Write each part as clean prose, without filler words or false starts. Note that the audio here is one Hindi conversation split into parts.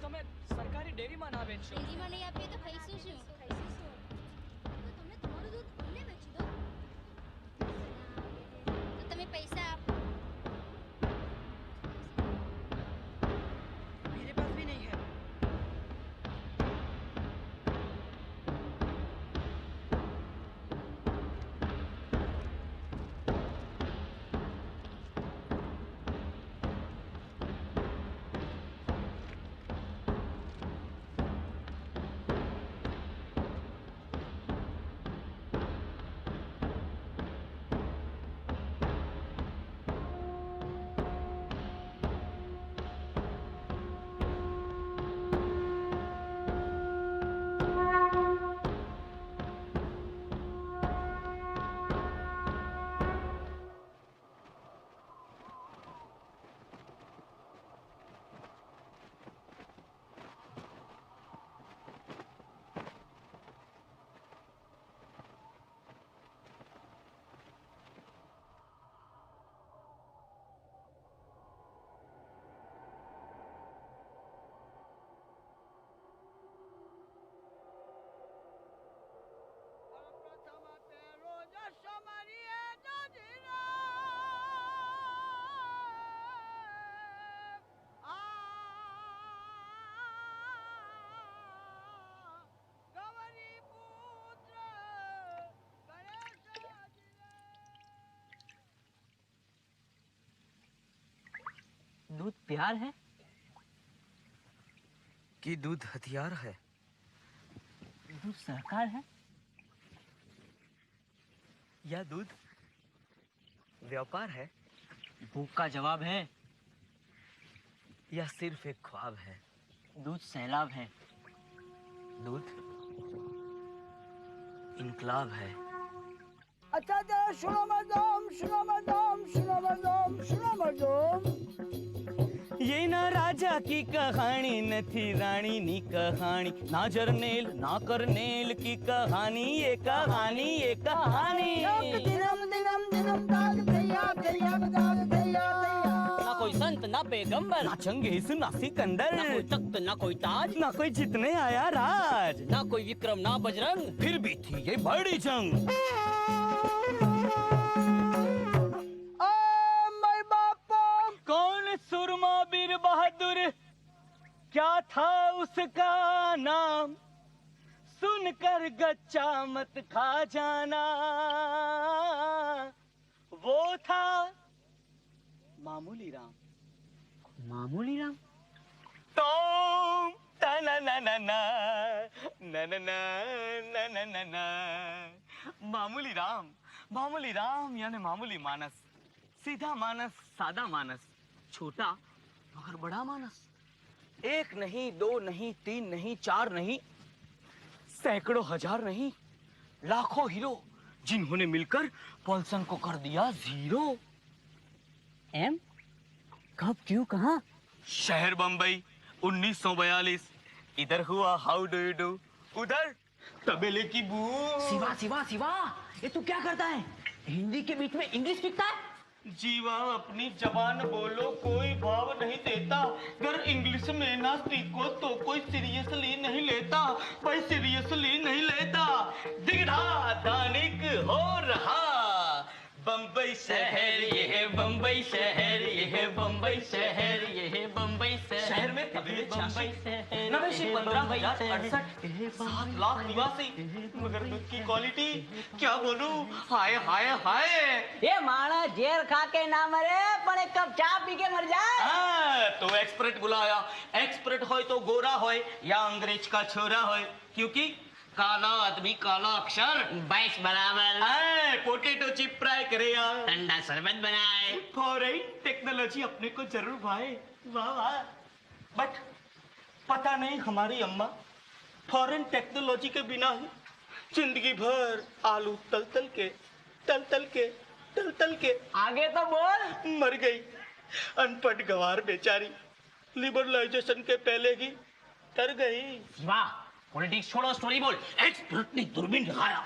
તમે સરકારી ડેરીમાં ના વેચશો. ડેરીમાં નહીં આપીએ તો ખાઈશું શું? તો તમે તમારું દૂધ અમને વેચી દો. તો તમે પૈસા આપો. मेरे पास भी नहीं है. दूध प्यार है कि दूध हथियार है? दूध सरकार है या दूध व्यापार है? भूख का जवाब है. या सिर्फ एक ख्वाब है? दूध सैलाब है. दूध इनकलाब है. अच्छा तो सुनो मजोम, सुनो मजोम, सुनो मजोम, सुनो मजोम. ये ना राजा की कहानी न थी रानी नी कहानी, ना जरनेल ना करनेल की कहानी, ये कहानी ये कहानी. दिनम दिनम दिनम दाग थैया थैया दाग थैया थैया. ना कोई संत ना पैगंबर, ना चंगेज ना सिकंदर, ना कोई तख्त ना कोई ताज, ना कोई जितने आया राज, ना कोई विक्रम ना बजरंग. फिर भी थी ये बड़ी जंग. कौन सुरमा बीर बहादुर, क्या था उसका नाम, सुनकर गच्चा मत खा जाना. वो था मामूली राम. मामूली राम. तो ना ना ना ना ना ना ना ना ना ना. मामूली राम यानी मामूली मानस, सीधा मानस, सादा मानस, छोटा मगर बड़ा मानस. एक नहीं, दो नहीं, तीन नहीं, चार नहीं, सैकड़ों हजार नहीं, लाखों हीरो जिन्होंने मिलकर पॉल्सन को कर दिया जीरो. एम कब क्यों कहाँ? शहर बम्बई 1942. इधर हुआ हाउ डू यू डू, उधर तबेले की बू. शिवा शिवा शिवा, ये तू क्या करता है? हिंदी के बीच में इंग्लिश सीखता है? जीवा अपनी जबान बोलो, कोई भाव नहीं देता. अगर इंग्लिश में ना सीखो तो कोई सीरियसली नहीं लेता, भाई सीरियसली नहीं लेता. दिगड़ा दानिक हो रहा बम्बई शहर, ये है बम्बई शहर, ये है बम्बई शहर, ये है बम्बई शहर में तबीले 7 लाख निवासी, मगर दूध की क्वालिटी क्या बोलूं, हाय हाय हाय. ये माना जेर खा के ना मरे, पण एक कप चा पी के मर जाए. हाँ, तो एक्सपर्ट बुलाया. एक्सपर्ट होय तो गोरा होय या अंग्रेज का छोरा होय, क्योंकि काला आदमी काला अक्षर 22 बराबर. पोटेटो चिप फ्राई करे यार, ठंडा शरबत बनाए. फॉरेन टेक्नोलॉजी अपने को जरूर भाए. वाह वाह. बट पता नहीं हमारी अम्मा फॉरेन टेक्नोलॉजी के बिना ही जिंदगी भर आलू तल तल के तल तल के तल तल के आगे तो बोल. मर गई. अनपढ़ गवार बेचारी लिबरलाइजेशन के पहले ही तर गई. वाह, पॉलिटिक्स छोड़ो, स्टोरी बोल. एक्सपर्ट ने दूरबीन लगाया,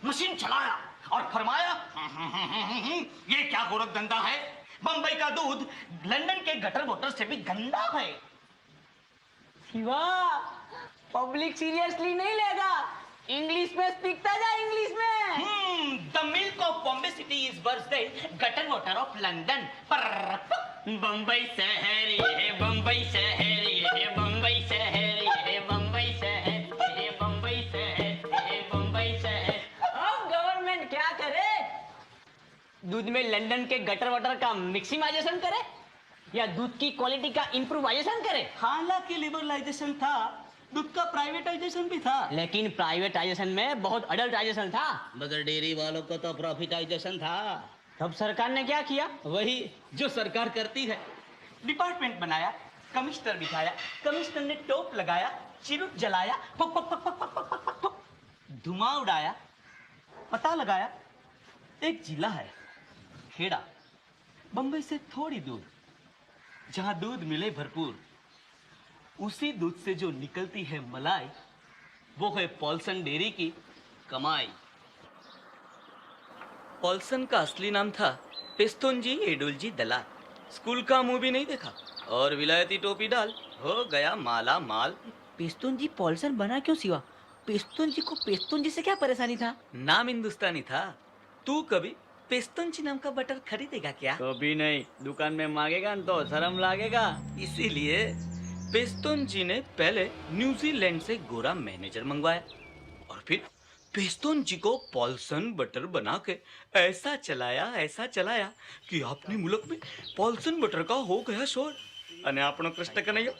मशीन चलाया और फरमाया ये क्या गोरख धंधा है, बंबई का दूध लंदन के गटर वोटर से भी गंदा है. शिवा पब्लिक सीरियसली नहीं लेगा, इंग्लिश में सीखता जा, इंग्लिश में। The milk of Bombay city is worse than gutter water of London. Bombay शहर ये बम्बई शहर ये बम्बई शहर ये बम्बई शहर ये बम्बई शहर ये बम्बई शहर। अब गवर्नमेंट क्या करे? दूध में लंदन के गटर वाटर का मिक्सिमाइजेशन करे या दूध की क्वालिटी का इंप्रूवाइजेशन करे? हालांकि लिबरलाइजेशन था, दूध का प्राइवेटाइजेशन भी था, लेकिन प्राइवेटाइजेशन में बहुत अडल्टाइजेशन था। मगर डेयरी वालों को तो प्रॉफिटाइजेशन था। तब सरकार ने क्या किया? वही जो सरकार करती है। डिपार्टमेंट बनाया, कमिश्नर बिठाया, कमिश्नर ने टोप लगाया, चिरुट जलाया, पक पक पक पक पक पक पक पक पक, धुआं उड़ाया, पता लगाया एक जिला है खेड़ा, बम्बई से थोड़ी दूर, जहां दूध मिले भरपूर। उसी दूध से जो निकलती है मलाई, वो है पॉल्सन डेयरी की कमाई। पॉल्सन का असली नाम था पिस्तोंजी एडुलजी दलाल। स्कूल का मूवी नहीं देखा और विलायती टोपी डाल हो गया माला माल। पिस्तून जी पॉल्सन बना क्यों शिवा? पिस्तून जी को पिस्तून जी से क्या परेशानी था? नाम हिंदुस्तानी था। तू कभी पिस्तोंजी नाम का बटर खरीदेगा क्या? कभी नहीं, दुकान में मांगेगा तो शर्म लागेगा। इसीलिए पिस्तोंजी ने पहले न्यूजीलैंड से गोरा मैनेजर मंगवाया और फिर पिस्तोंजी को पॉल्सन बटर बना के ऐसा चलाया कि अपने मुल्क में पॉल्सन बटर का हो गया शोर। અને આપણો કૃષ્ણ કનૈયો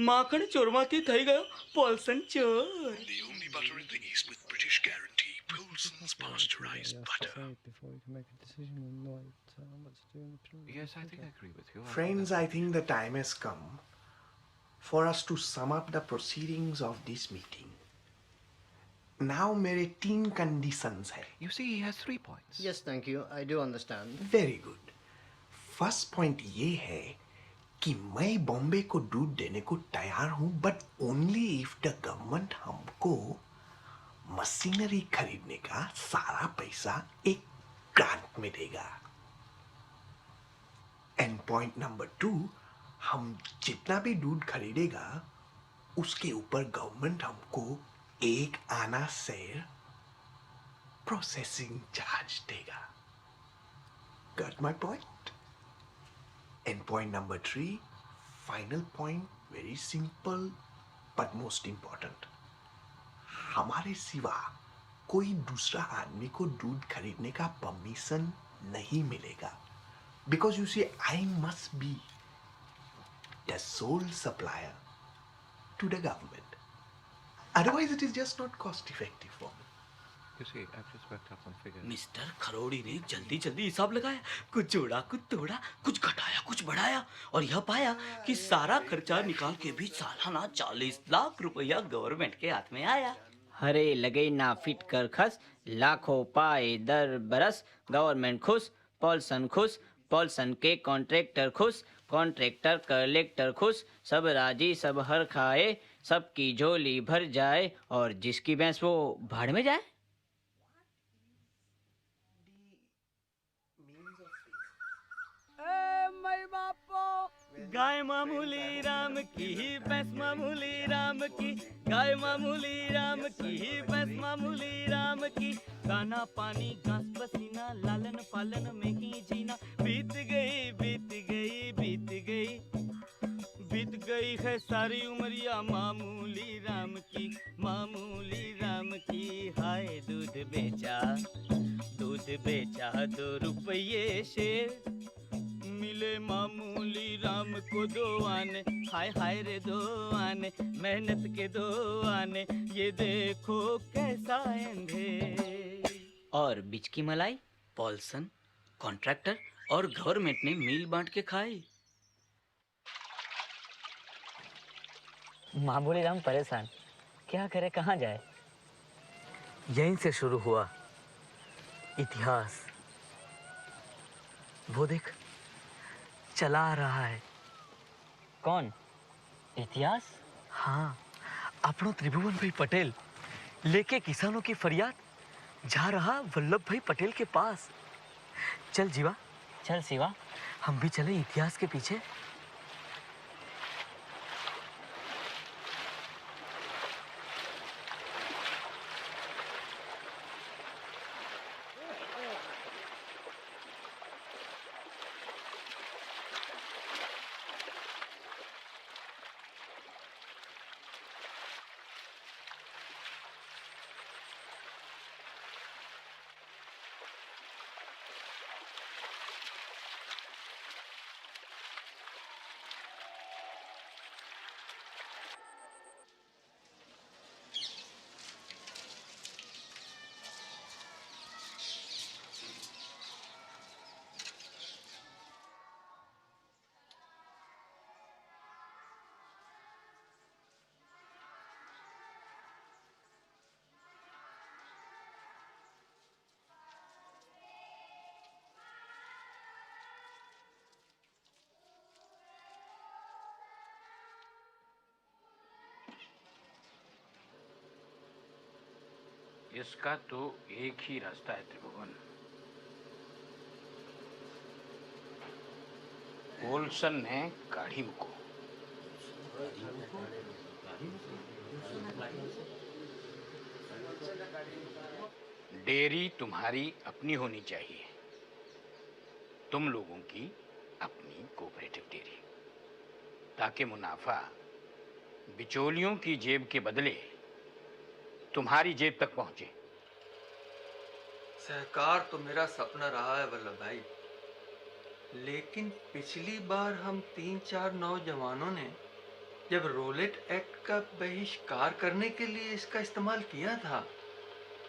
માખણ ચોરમાંથી થઈ ગયો પॉल्सन ચોર। The only butter in the East with British guarantee, Paulson's pasteurized butter. Before you can make a decision on what to do in the Yes, I think I agree with you. Friends, I think the time has come for us to sum up the proceedings of this meeting. Now मेरे 3 conditions है। You see, he has 3 points. Yes, thank you. I do understand. Very good. First point ये है कि मैं बॉम्बे को दूध देने को तैयार हूँ, but only if the government हमको मशीनरी खरीदने का सारा पैसा एक ग्रांट में देगा। एंड पॉइंट नंबर 2, हम जितना भी दूध खरीदेगा उसके ऊपर गवर्नमेंट हमको 1 आना शेयर प्रोसेसिंग चार्ज देगा। Got my point? And point number 3, final point, very simple but most important. हमारे सिवा कोई दूसरा आदमी को दूध खरीदने का परमिशन नहीं मिलेगा। Because you see, I must be the sole supplier to the government. Otherwise, it is just not cost effective for me. You see, I've just worked out some figures. Mister Kharodi ने जल्दी जल्दी हिसाब लगाया, कुछ जोड़ा कुछ तोड़ा, कुछ घटाया कुछ बढ़ाया और यह पाया कि सारा खर्चा निकाल के भी सालाना 40 लाख रुपया गवर्नमेंट के हाथ में आया। हरे लगे ना फिट कर खस, लाखों पाए दर बरस, गवर्नमेंट खुश, पॉल्सन खुश, पॉल्सन के कॉन्ट्रैक्टर खुश, कॉन्ट्रैक्टर कलेक्टर खुश, सब राजी सब हर खाए, सबकी झोली भर जाए और जिसकी भैंस वो भाड़ में जाए। मैं बापो गाय मामूली राम की भैंस मामूली राम की, गाय मामूली राम की भैंस मामूली राम की, दाना पानी घास पसीना लालन पालन में ही जीना, बीत गई बीत गई बीत गई बीत गई है सारी उमरिया मामूली राम की, मामूली राम की। हाय दूध बेचा 2 रुपये शेर, मिले मामूली राम को 2 आने, हाय हाय रे 2 आने, मेहनत के 2 आने, ये देखो कैसा अंधेर। और बीच की मलाई पॉल्सन, कॉन्ट्रैक्टर और गवर्नमेंट ने मील बांट के खाई। मामूली राम परेशान, क्या करे कहाँ जाए? यहीं से शुरू हुआ इतिहास। वो देख चला आ रहा है। कौन? इतिहास? हाँ, अपनो त्रिभुवन भाई पटेल लेके किसानों की फरियाद जा रहा वल्लभ भाई पटेल के पास। चल जीवा, चल शिवा, हम भी चले इतिहास के पीछे। इसका तो एक ही रास्ता है त्रिभुवन। ओल्सन ने काढ़ी को डेयरी तुम्हारी अपनी होनी चाहिए, तुम लोगों की अपनी कोऑपरेटिव डेयरी, ताकि मुनाफा बिचौलियों की जेब के बदले तुम्हारी जेब तक पहुंचे। सहकार तो मेरा सपना रहा है वल्लभ भाई, लेकिन पिछली बार हम 3-4 नौजवानों ने जब रोलेट एक्ट का बहिष्कार करने के लिए इसका इस्तेमाल किया था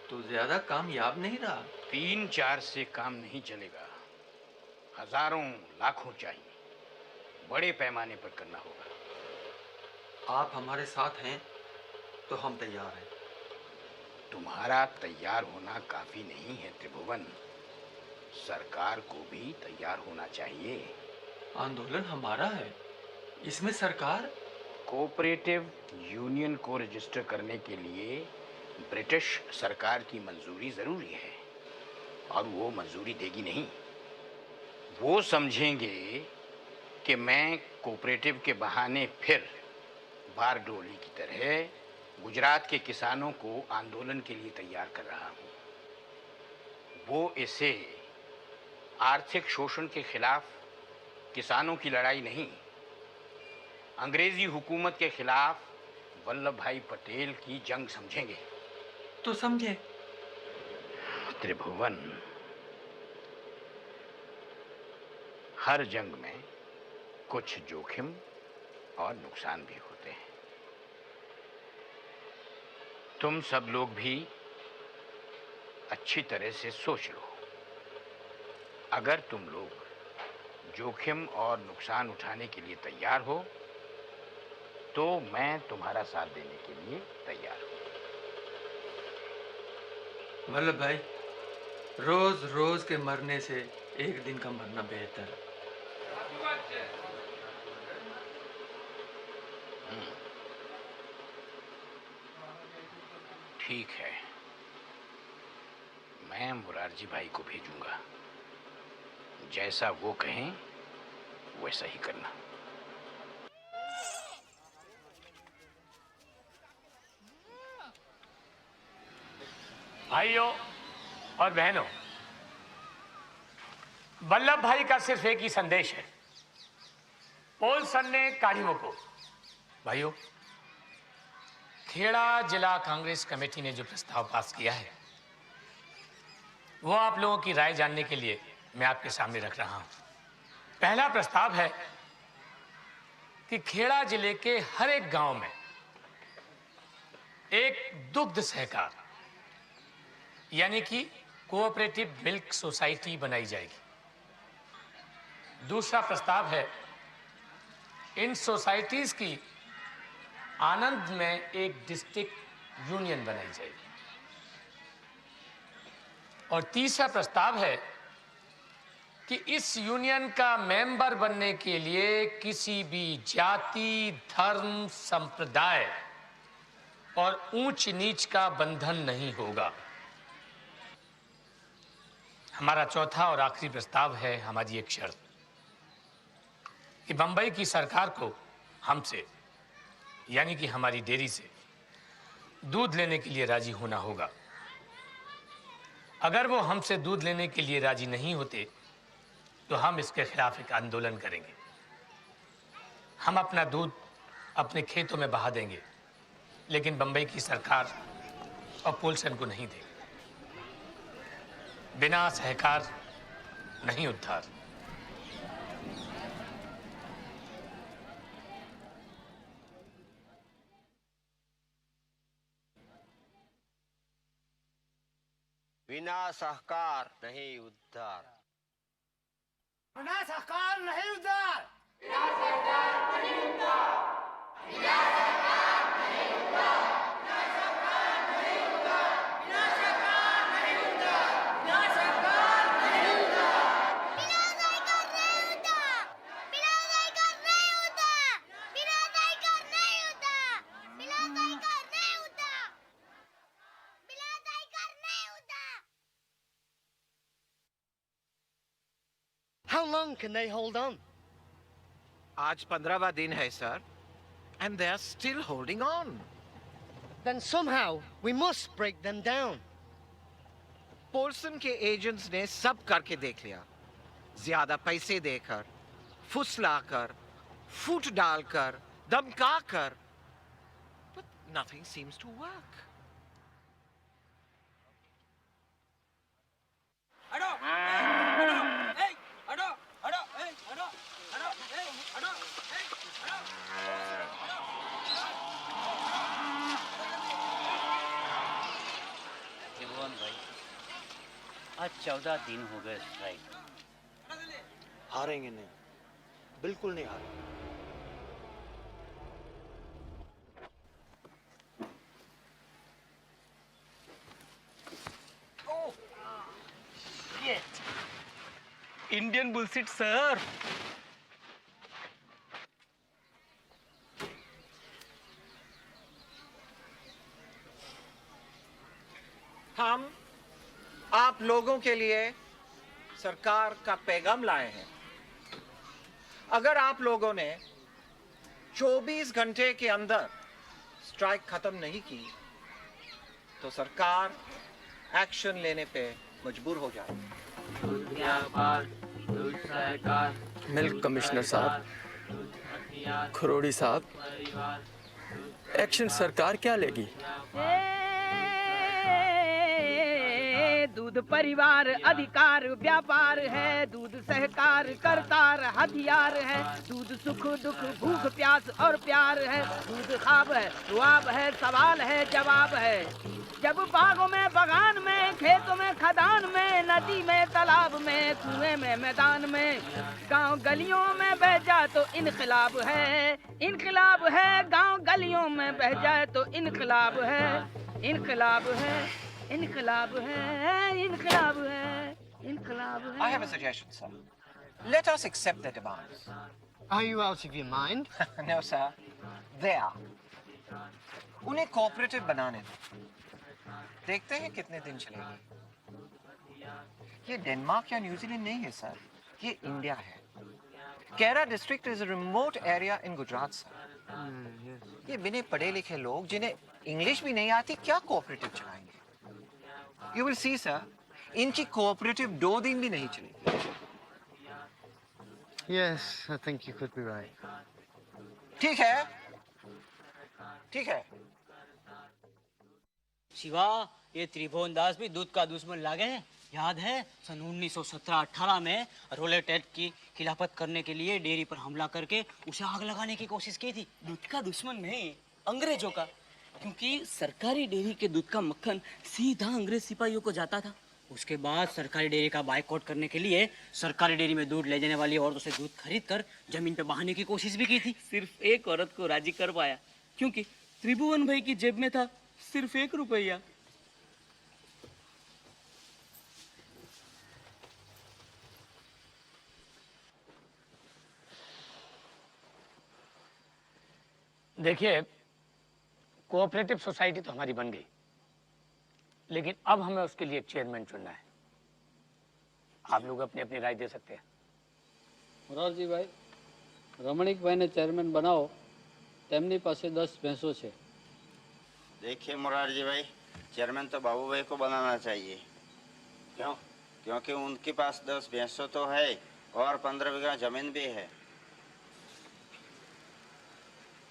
तो ज्यादा कामयाब नहीं रहा। 3-4 से काम नहीं चलेगा, हजारों लाखों चाहिए, बड़े पैमाने पर करना होगा। आप हमारे साथ हैं तो हम तैयार हैं। तुम्हारा तैयार होना काफी नहीं है त्रिभुवन, सरकार को भी तैयार होना चाहिए। आंदोलन हमारा है, इसमें सरकार। कोऑपरेटिव यूनियन को रजिस्टर करने के लिए ब्रिटिश सरकार की मंजूरी जरूरी है, और वो मंजूरी देगी नहीं। वो समझेंगे कि मैं कोऑपरेटिव के बहाने फिर बारडोली की तरह गुजरात के किसानों को आंदोलन के लिए तैयार कर रहा हूँ। वो इसे आर्थिक शोषण के खिलाफ किसानों की लड़ाई नहीं, अंग्रेजी हुकूमत के खिलाफ वल्लभ भाई पटेल की जंग समझेंगे। तो समझे। त्रिभुवन, हर जंग में कुछ जोखिम और नुकसान भी होते हैं। तुम सब लोग भी अच्छी तरह से सोच लो। अगर तुम लोग जोखिम और नुकसान उठाने के लिए तैयार हो तो मैं तुम्हारा साथ देने के लिए तैयार हूं। वल्लभ भाई, रोज रोज के मरने से एक दिन का मरना बेहतर है। ठीक है, मैं मुरारजी भाई को भेजूंगा, जैसा वो कहें वैसा ही करना। भाइयों और बहनों, वल्लभ भाई का सिर्फ एक ही संदेश है, पोलसन ने काढ़ियों को। भाइयों, खेड़ा जिला कांग्रेस कमेटी ने जो प्रस्ताव पास किया है वो आप लोगों की राय जानने के लिए मैं आपके सामने रख रहा हूं। पहला प्रस्ताव है कि खेड़ा जिले के हर एक गांव में एक दुग्ध सहकार यानी कि कोऑपरेटिव मिल्क सोसाइटी बनाई जाएगी। दूसरा प्रस्ताव है इन सोसाइटीज की आनंद में एक डिस्ट्रिक्ट यूनियन बनाई जाएगी। और तीसरा प्रस्ताव है कि इस यूनियन का मेंबर बनने के लिए किसी भी जाति, धर्म, संप्रदाय और ऊंच नीच का बंधन नहीं होगा। हमारा चौथा और आखिरी प्रस्ताव है, हमारी एक शर्त कि बंबई की सरकार को हमसे यानी कि हमारी डेयरी से दूध लेने के लिए राजी होना होगा। अगर वो हमसे दूध लेने के लिए राजी नहीं होते तो हम इसके खिलाफ एक आंदोलन करेंगे। हम अपना दूध अपने खेतों में बहा देंगे, लेकिन बंबई की सरकार और पोलसन को नहीं देंगे। बिना सहकार नहीं उद्धार। बिना सहकार नहीं उद्धार। बिना सहकार नहीं उद्धार। बिना सहकार नहीं उद्धार। बिना सहकार नहीं उद्धार। बिना सहकार नहीं उद्धार। बिना सहकार नहीं उद्धार। बिना सहकार नहीं उद्धार। बिना सहकार नहीं उद्धार। बिना सहकार नहीं उद्धार। बिना सहकार नहीं उद्धार। बिना सहकार नहीं उद्धार। बिना सहकार long can they hold on? आज 15वां दिन है sir, and they are still holding on. Then somehow we must break them down. Polson के एजेंट्स ने सब करके देख लिया, ज्यादा पैसे देकर, फुसलाकर, फूट डालकर, धमकाकर, but nothing seems to work. त्रिभुवन भाई, आज 14 दिन हो गए स्ट्राइक। हारेंगे नहीं, बिल्कुल नहीं हारेंगे। Indian bullshit sir. हम आप लोगों के लिए सरकार का पैगाम लाए हैं। अगर आप लोगों ने 24 घंटे के अंदर स्ट्राइक खत्म नहीं की तो सरकार एक्शन लेने पे मजबूर हो जाएगी। मिल्क कमिश्नर साहब, खरोड़ी साहब, एक्शन सरकार क्या लेगी? दूध परिवार अधिकार व्यापार है, दूध सहकार करतार हथियार है, दूध सुख दुख भूख प्यास और प्यार है, दूध ख्वाब है ख्वाब है सवाल है जवाब है। जब बागों में बगान में खेतों में खदान में नदी में तालाब में कुएं में मैदान में गांव गलियों में बह जाए तो इनकलाब है, इनकलाब है। गांव गलियों में बह जाए तो इनकलाब है, इनकलाब है, इनकलाब है, इनकलाब है, इनकलाब है। I have a suggestion, sir. Let us accept their demands. Are you out of your mind? No, sir. They are. उन्हें कोऑपरेटिव बनाने दो। देखते हैं कितने दिन चलेगी। ये डेनमार्क या न्यूजीलैंड नहीं है सर, ये इंडिया है। केरा district is a remote area in Gujarat sir. ये बिना पढ़े लिखे लोग जिन्हें इंग्लिश भी नहीं आती क्या कोऑपरेटिव चलाएंगे? यू विल सी सर, इनकी कोऑपरेटिव 2 दिन भी नहीं चलेगी। Yes, I think you could be right. ठीक है, ठीक है। शिवा, ये त्रिभुवन दास भी दूध का दुश्मन लागे हैं। याद है सन 1917-18 में रोलेट एक्ट की खिलाफत करने के लिए डेयरी पर हमला करके उसे आग लगाने की कोशिश की थी। दूध का दुश्मन नहीं, अंग्रेजों का, क्योंकि सरकारी डेयरी के दूध का मक्खन सीधा अंग्रेज सिपाहियों को जाता था। उसके बाद सरकारी डेयरी का बाइकआउट करने के लिए सरकारी डेयरी में दूध ले जाने वाली औरतों से दूध खरीद कर जमीन पे बहाने की कोशिश भी की थी। सिर्फ एक औरत को राजी कर पाया, क्योंकि त्रिभुवन भाई की जेब में था सिर्फ 1 रुपया। देखिए, कोऑपरेटिव सोसाइटी तो हमारी बन गई, लेकिन अब हमें उसके लिए एक चेयरमैन चुनना है। आप लोग अपनी अपनी राय दे सकते हैं। મોરારજી ભાઈ, રમણીકભાઈને ચેરમેન બનાવો, તેમની પાસે 10 ભેંસો છે। देखिए मुरारजी भाई, चेयरमैन तो बाबू भाई को बनाना चाहिए। क्यों? क्योंकि उनके पास 10 भैंसों तो है और 15 बीघा जमीन भी है।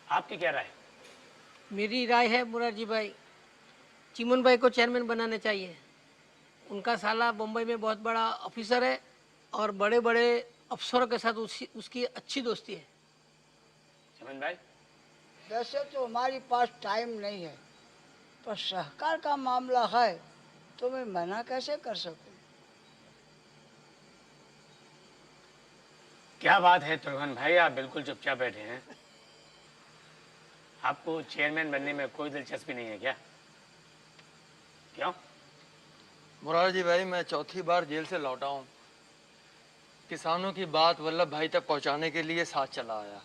आपकी क्या राय? मेरी राय है मुरारजी भाई, चिमन भाई को चेयरमैन बनाना चाहिए। उनका साला बम्बई में बहुत बड़ा ऑफिसर है और बड़े बड़े अफसरों के साथ उसकी अच्छी दोस्ती है। चिमन भाई? वैसे तो हमारे पास टाइम नहीं है, पर सहकार का मामला है तो मैं मना कैसे कर सकूं? क्या बात है त्रिभुवन भाई, आप बिल्कुल चुपचाप बैठे हैं। आपको चेयरमैन बनने में कोई दिलचस्पी नहीं है क्या? क्यों? मुरारजी भाई, मैं चौथी बार जेल से लौटा हूँ। किसानों की बात वल्लभ भाई तक पहुँचाने के लिए साथ चला आया।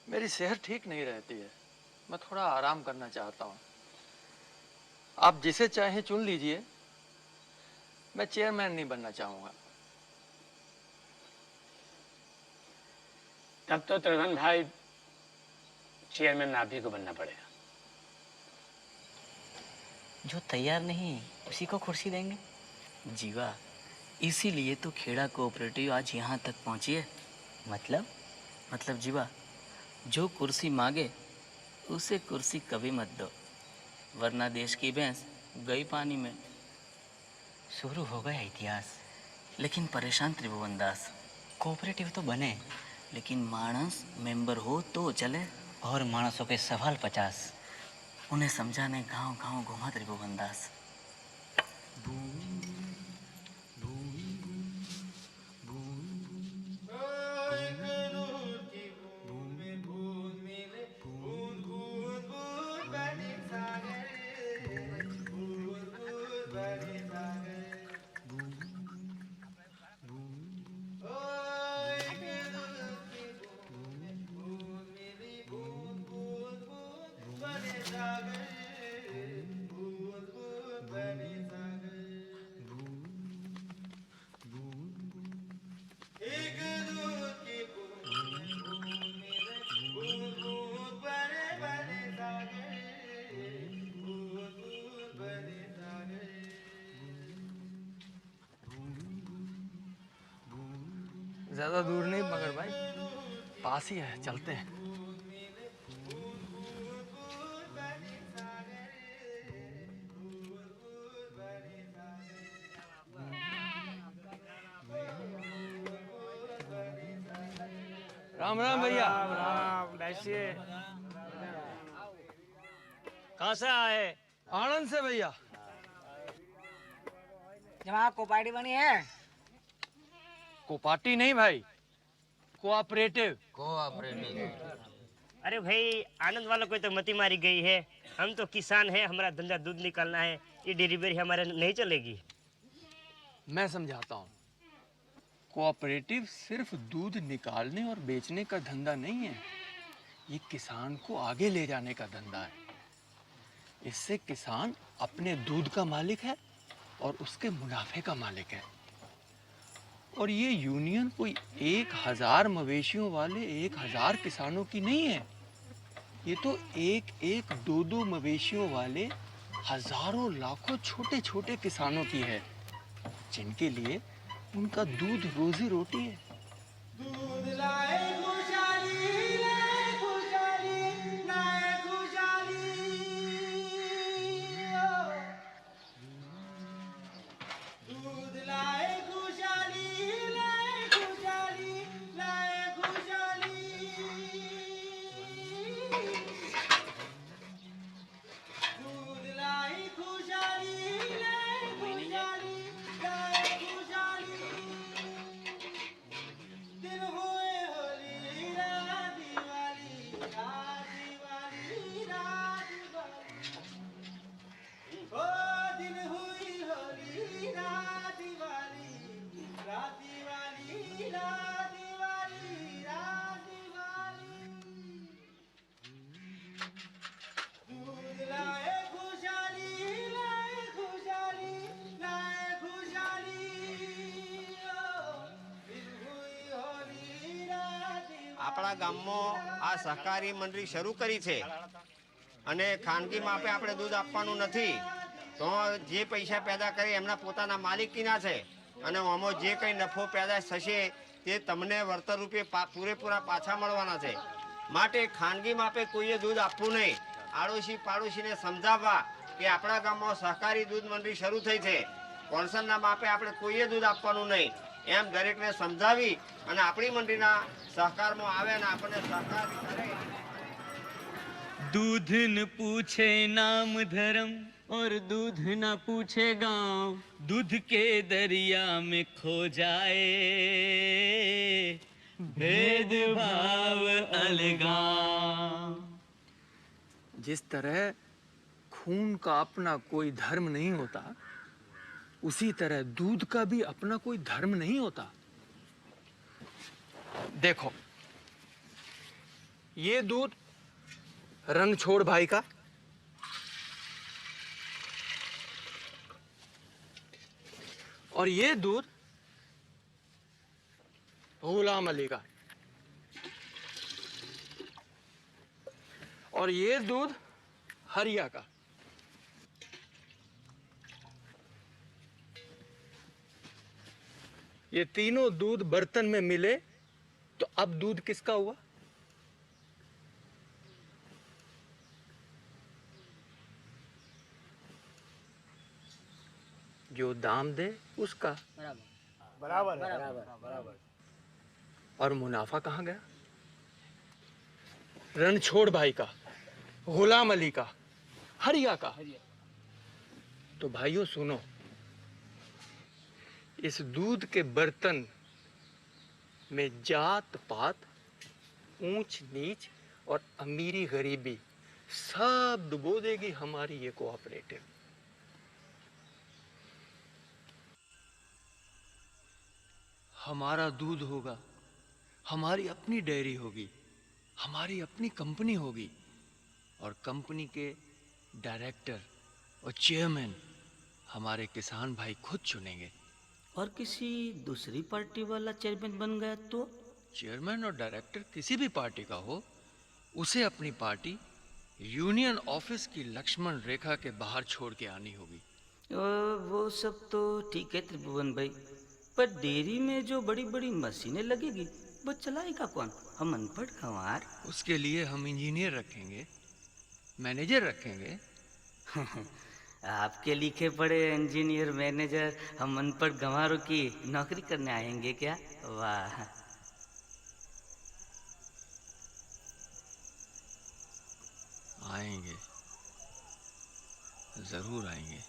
मेरी सेहत ठीक नहीं रहती है, मैं थोड़ा आराम करना चाहता हूँ। आप जिसे चाहें चुन लीजिए, मैं चेयरमैन नहीं बनना चाहूँगा। तब तो त्रिभुवन भाई चेयरमैन आप ही को बनना पड़ेगा। जो तैयार नहीं उसी को कुर्सी देंगे। जीवा, इसीलिए तो खेड़ा कोऑपरेटिव आज यहाँ तक पहुँची है। मतलब जीवा, जो कुर्सी मांगे उसे कुर्सी कभी मत दो, वरना देश की भैंस गई पानी में। शुरू हो गया इतिहास। लेकिन परेशान त्रिभुवन दास, कोऑपरेटिव तो बने, लेकिन मानस मेंबर हो तो चले। और मानसों के सवाल 50, उन्हें समझाने गांव गांव घुमा त्रिभुवन दास। ज्यादा दूर नहीं मगर भाई, पास ही है, चलते हैं। राम राम भैया। राम, बैठिए। कहाँ से आए? आनंद से भैया। जनाब को पार्टी बनी है? कोपार्टी नहीं भाई, कोऑपरेटिव। अरे भाई, आनंद वालों को तो मती मारी गई है। हम तो किसान हैं, हमारा धंधा दूध निकालना है, ये डिलीवरी हमारे नहीं चलेगी। मैं समझाता हूँ, कोऑपरेटिव सिर्फ दूध निकालने और बेचने का धंधा नहीं है, ये किसान को आगे ले जाने का धंधा है। इससे किसान अपने दूध का मालिक है और उसके मुनाफे का मालिक है। और ये यूनियन कोई 1000 मवेशियों वाले 1000 किसानों की नहीं है, ये तो एक 2 मवेशियों वाले हजारों लाखों छोटे छोटे किसानों की है, जिनके लिए उनका दूध रोजी रोटी है। दूध लाए खुशहाली, लाए खुशहाली, लाए खुशहाली। दूध लाए खुशहाली, लाए खुशहाली, लाए खुशहाली। दूध लाई खुशहाली, लाए खुशहाली, लाए खुशहाली। दिन हुए होली, रात दिवाली, रात दिवाली, रात दिवाली। ओ दिन हुई होली, रात दिवाली, रात दिवाली, रात दिवाली, रात दिवाली। दूध लाए खुशहाली, लाए खुशहाली, लाए खुशहाली। ओ दिन हुई होली, रात આપણા ગામમાં આ સહકારી મંડળી શરૂ કરી છે અને ખાનગી માપે આપણે દૂધ આપવાનું નથી, તો જે પૈસા પેદા કરે એમના પોતાના માલિકીના છે અને આમાં જે કંઈ નફો પેદા થશે તે તમને વળતર રૂપે પૂરેપૂરા પાછા મળવાના છે। માટે ખાનગી માપે કોઈએ દૂધ આપવું નહીં। આડોશી પાડોશીને સમજાવવા કે આપણા ગામમાં સહકારી દૂધ મંડળી શરૂ થઈ છે, કોન્સનના માપે આપણે કોઈએ દૂધ આપવાનું નહીં, એમ દરેકને સમજાવી અને આપણી મંડળીના સહકારમાં આવે અને આપણને સહકાર કરે। दूध न पूछे नाम धर्म और दूध न पूछे गांव, दूध के दरिया में खो जाए भेदभाव अलगाव। जिस तरह खून का अपना कोई धर्म नहीं होता, उसी तरह दूध का भी अपना कोई धर्म नहीं होता। देखो, ये दूध रणछोड़ भाई का, और ये दूध गुलाम अली का। और ये दूध हरिया का। ये तीनों दूध बर्तन में मिले तो अब दूध किसका हुआ? जो दाम दे उसका। बराबर बराबर। और मुनाफा कहाँ गया? रणछोड़ भाई का, गुलाम अली का, हरिया का। तो भाइयों सुनो, इस दूध के बर्तन में जात पात, ऊंच नीच और अमीरी गरीबी सब डुबो देगी हमारी ये कोऑपरेटिव। हमारा दूध होगा, हमारी अपनी डेयरी होगी, हमारी अपनी कंपनी होगी और कंपनी के डायरेक्टर और चेयरमैन हमारे किसान भाई खुद चुनेंगे। और किसी दूसरी पार्टी वाला चेयरमैन बन गया तो? चेयरमैन और डायरेक्टर किसी भी पार्टी का हो, उसे अपनी पार्टी यूनियन ऑफिस की लक्ष्मण रेखा के बाहर छोड़ के आनी होगी। वो सब तो ठीक है त्रिभुवन भाई, पर डेयरी में जो बड़ी बड़ी मशीनें लगेगी वो चलाएगा कौन? हम अनपढ़ गंवार। उसके लिए हम इंजीनियर रखेंगे, मैनेजर रखेंगे। आपके लिखे पढ़े इंजीनियर मैनेजर हम अनपढ़ गंवारों की नौकरी करने आएंगे क्या? वाह। आएंगे, जरूर आएंगे।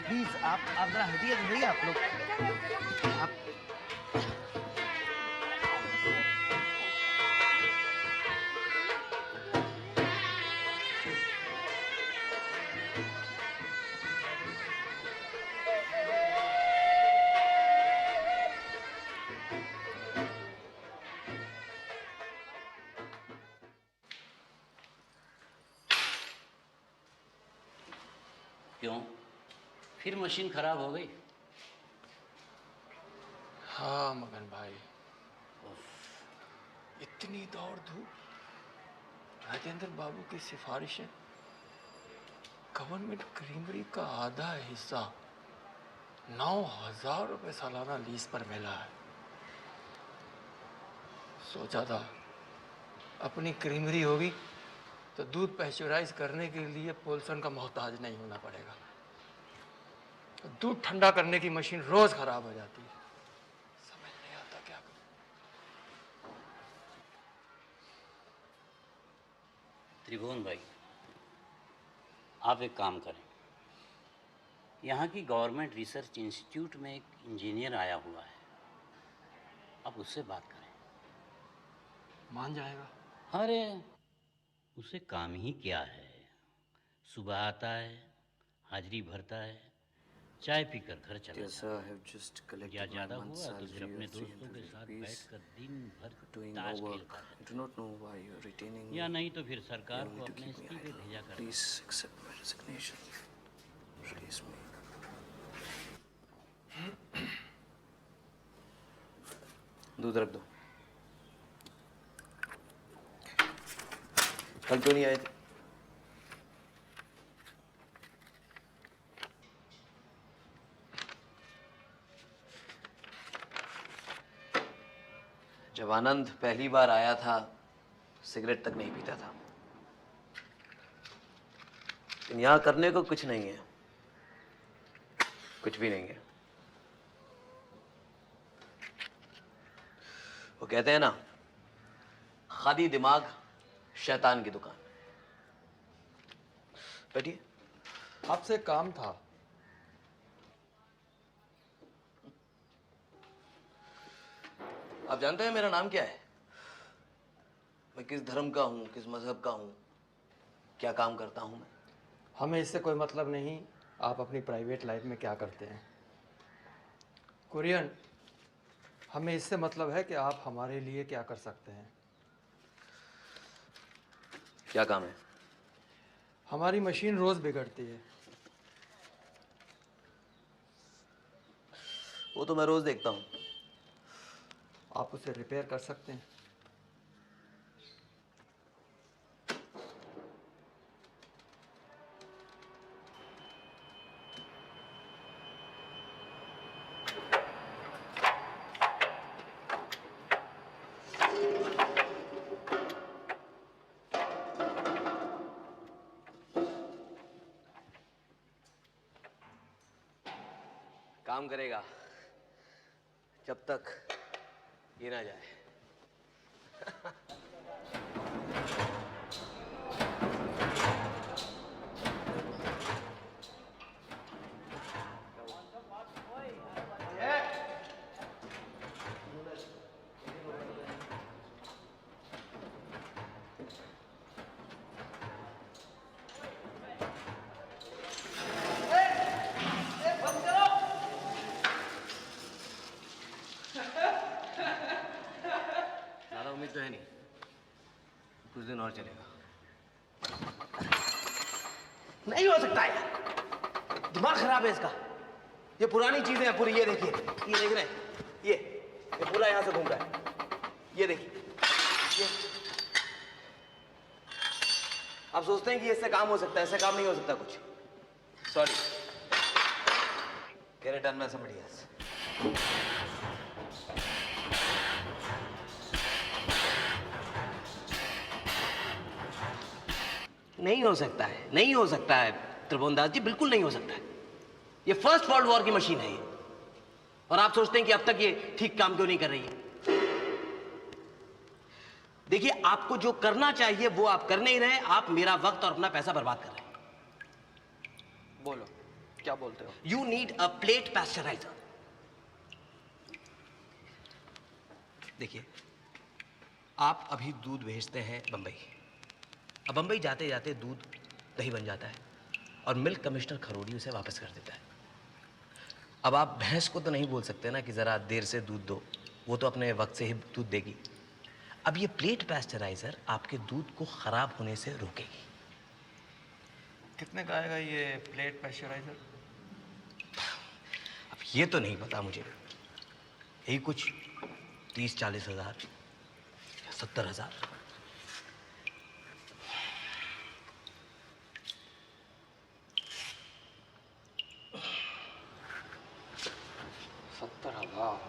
प्लीज आप जरा हटिए तो भैया आप लोग। आप क्यों, फिर मशीन खराब हो गई? हाँ मगन भाई, इतनी दौड़ धूप, राजेंद्र बाबू की सिफारिशें, गवर्नमेंट क्रीमरी का आधा हिस्सा 9,000 रुपए सालाना लीज पर मिला है। सोचा था अपनी क्रीमरी होगी तो दूध पैस्चराइज करने के लिए पोल्सन का मोहताज नहीं होना पड़ेगा। दूध ठंडा करने की मशीन रोज खराब हो जाती है, समझ नहीं आता क्या करूं। त्रिभुवन भाई, आप एक काम करें, यहाँ की गवर्नमेंट रिसर्च इंस्टीट्यूट में एक इंजीनियर आया हुआ है, आप उससे बात करें। मान जाएगा? अरे उसे काम ही क्या है, सुबह आता है, हाजिरी भरता है, चाय पीकर घर चला जाता है। या ज़्यादा हुआ तो फिर अपने दोस्तों के साथ बैठकर दिन भर ताश खेलता है, या नहीं तो फिर सरकार को अपने इस्तीफे भेजा करता है। दूध रख दो। कल क्यों नहीं आए थे? जब आनंद पहली बार आया था, सिगरेट तक नहीं पीता था। लेकिन यहां करने को कुछ नहीं है, कुछ भी नहीं है। वो कहते हैं ना, खादी दिमाग शैतान की दुकान। बैठिए। आपसे काम था। आप जानते हैं मेरा नाम क्या है? मैं किस धर्म का हूं, किस मजहब का हूं, क्या काम करता हूं मैं? हमें इससे कोई मतलब नहीं आप अपनी प्राइवेट लाइफ में क्या करते हैं। कुरियन, हमें इससे मतलब है कि आप हमारे लिए क्या कर सकते हैं। क्या काम है? हमारी मशीन रोज बिगड़ती है। वो तो मैं रोज देखता हूं। आप उसे रिपेयर कर सकते हैं। काम करेगा जब तक ये ना जाए। तो है नहीं, कुछ दिन और चलेगा। नहीं हो सकता यार, दिमाग खराब है इसका। ये पुरानी चीजें हैं पूरी। ये देखिए, ये देख रहे हैं, ये पूरा यहां से घूम रहा है। ये देखिए, ये आप सोचते हैं कि इससे काम हो सकता है, ऐसे काम नहीं हो सकता कुछ। Sorry, get it done by somebody else. नहीं हो सकता है, नहीं हो सकता है त्रिभुवनदास जी, बिल्कुल नहीं हो सकता है। ये फर्स्ट वर्ल्ड वॉर की मशीन है ये, और आप सोचते हैं कि अब तक ये ठीक काम क्यों नहीं कर रही है। देखिए, आपको जो करना चाहिए वो आप कर नहीं रहे। आप मेरा वक्त और अपना पैसा बर्बाद कर रहे हैं। बोलो, क्या बोलते हो? You need a plate pasteuriser. देखिए, आप अभी दूध भेजते हैं बंबई। अब बंबई जाते जाते दूध दही बन जाता है और मिल्क कमिश्नर खरोड़ी उसे वापस कर देता है। अब आप भैंस को तो नहीं बोल सकते ना कि ज़रा देर से दूध दो, वो तो अपने वक्त से ही दूध देगी। अब ये प्लेट पैस्चराइजर आपके दूध को ख़राब होने से रोकेगी। कितने का आएगा ये प्लेट पैस्चराइजर? अब ये तो नहीं पता मुझे, यही कुछ 30-40 हज़ार या 70 हज़ार। 70 हज़ार?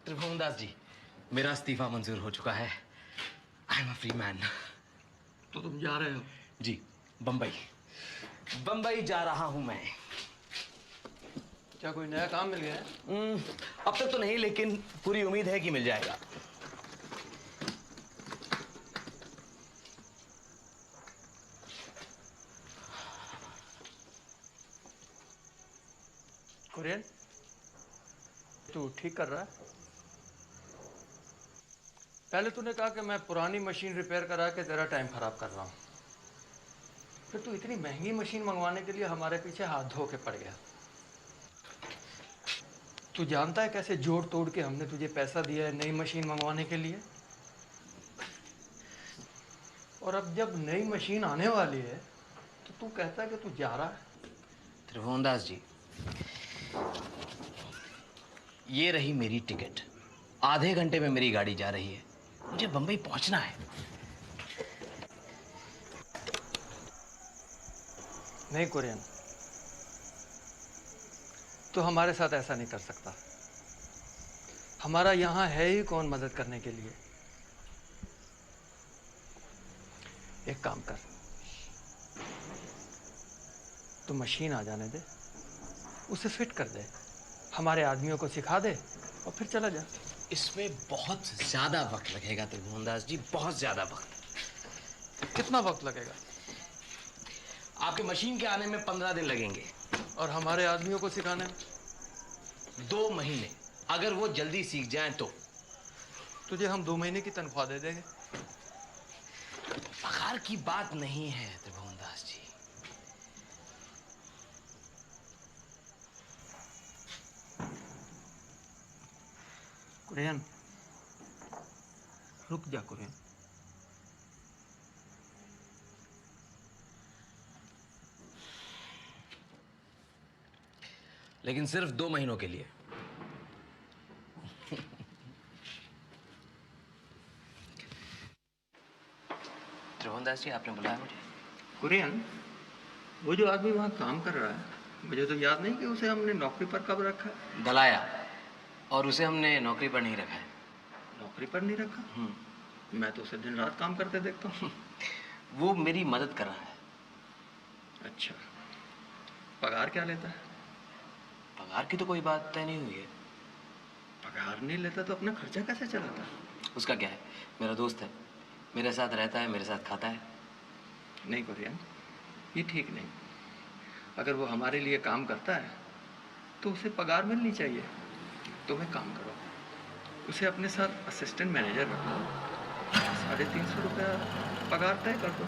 त्रिभुवनदास जी, मेरा इस्तीफा मंजूर हो चुका है। I am a free man. तो तुम जा रहे हो? जी, बम्बई। बम्बई जा रहा हूं मैं। क्या कोई नया काम मिल गया है? अब तक तो नहीं, लेकिन पूरी उम्मीद है कि मिल जाएगा। कुरियन, तू ठीक कर रहा है? पहले तूने कहा कि मैं पुरानी मशीन रिपेयर करा के तेरा टाइम खराब कर रहा हूं, फिर तू इतनी महंगी मशीन मंगवाने के लिए हमारे पीछे हाथ धो के पड़ गया। तू जानता है कैसे जोड़ तोड़ के हमने तुझे पैसा दिया है नई मशीन मंगवाने के लिए? और अब जब नई मशीन आने वाली है तो तू कहता है कि तू जा रहा है। त्रिभुवनदास जी, ये रही मेरी टिकट। आधे घंटे में मेरी गाड़ी जा रही है, मुझे बंबई पहुंचना है। नहीं कुरियन, तो हमारे साथ ऐसा नहीं कर सकता। हमारा यहां है ही कौन मदद करने के लिए। एक काम कर, तू मशीन आ जाने दे, उसे फिट कर दे, हमारे आदमियों को सिखा दे और फिर चला जा। इसमें बहुत ज्यादा वक्त लगेगा त्रिभुवनदास जी, बहुत ज्यादा वक्त। कितना वक्त लगेगा? आपके मशीन के आने में 15 दिन लगेंगे। और हमारे आदमियों को सिखाने में? 2 महीने। अगर वो जल्दी सीख जाएं तो तुझे हम 2 महीने की तनख्वाह दे देंगे। पगार की बात नहीं है त्रिभुवनदास जी। कुरियन, रुक जा कुरियन। लेकिन सिर्फ 2 महीनों के लिए। त्रिभुवनदास जी, आपने बुलाया मुझे? कुरियन, वो जो आदमी वहां काम कर रहा है, मुझे तो याद नहीं कि उसे हमने नौकरी पर कब रखा है। दलाया, और उसे हमने नौकरी पर नहीं रखा है। नौकरी पर नहीं रखा? मैं तो उसे दिन रात काम करते देखता हूँ। वो मेरी मदद कर रहा है। अच्छा, पगार क्या लेता है? पगार की तो कोई बात तय नहीं हुई है। पगार नहीं लेता तो अपना खर्चा कैसे चलाता है? उसका क्या है, मेरा दोस्त है, मेरे साथ रहता है, मेरे साथ खाता है। नहीं कुरियन, ये ठीक नहीं। अगर वो हमारे लिए काम करता है तो उसे पगार मिलनी चाहिए। तुम एक काम करो, उसे अपने साथ असिस्टेंट मैनेजर रख लो, 350 रुपया पगार तय कर दो।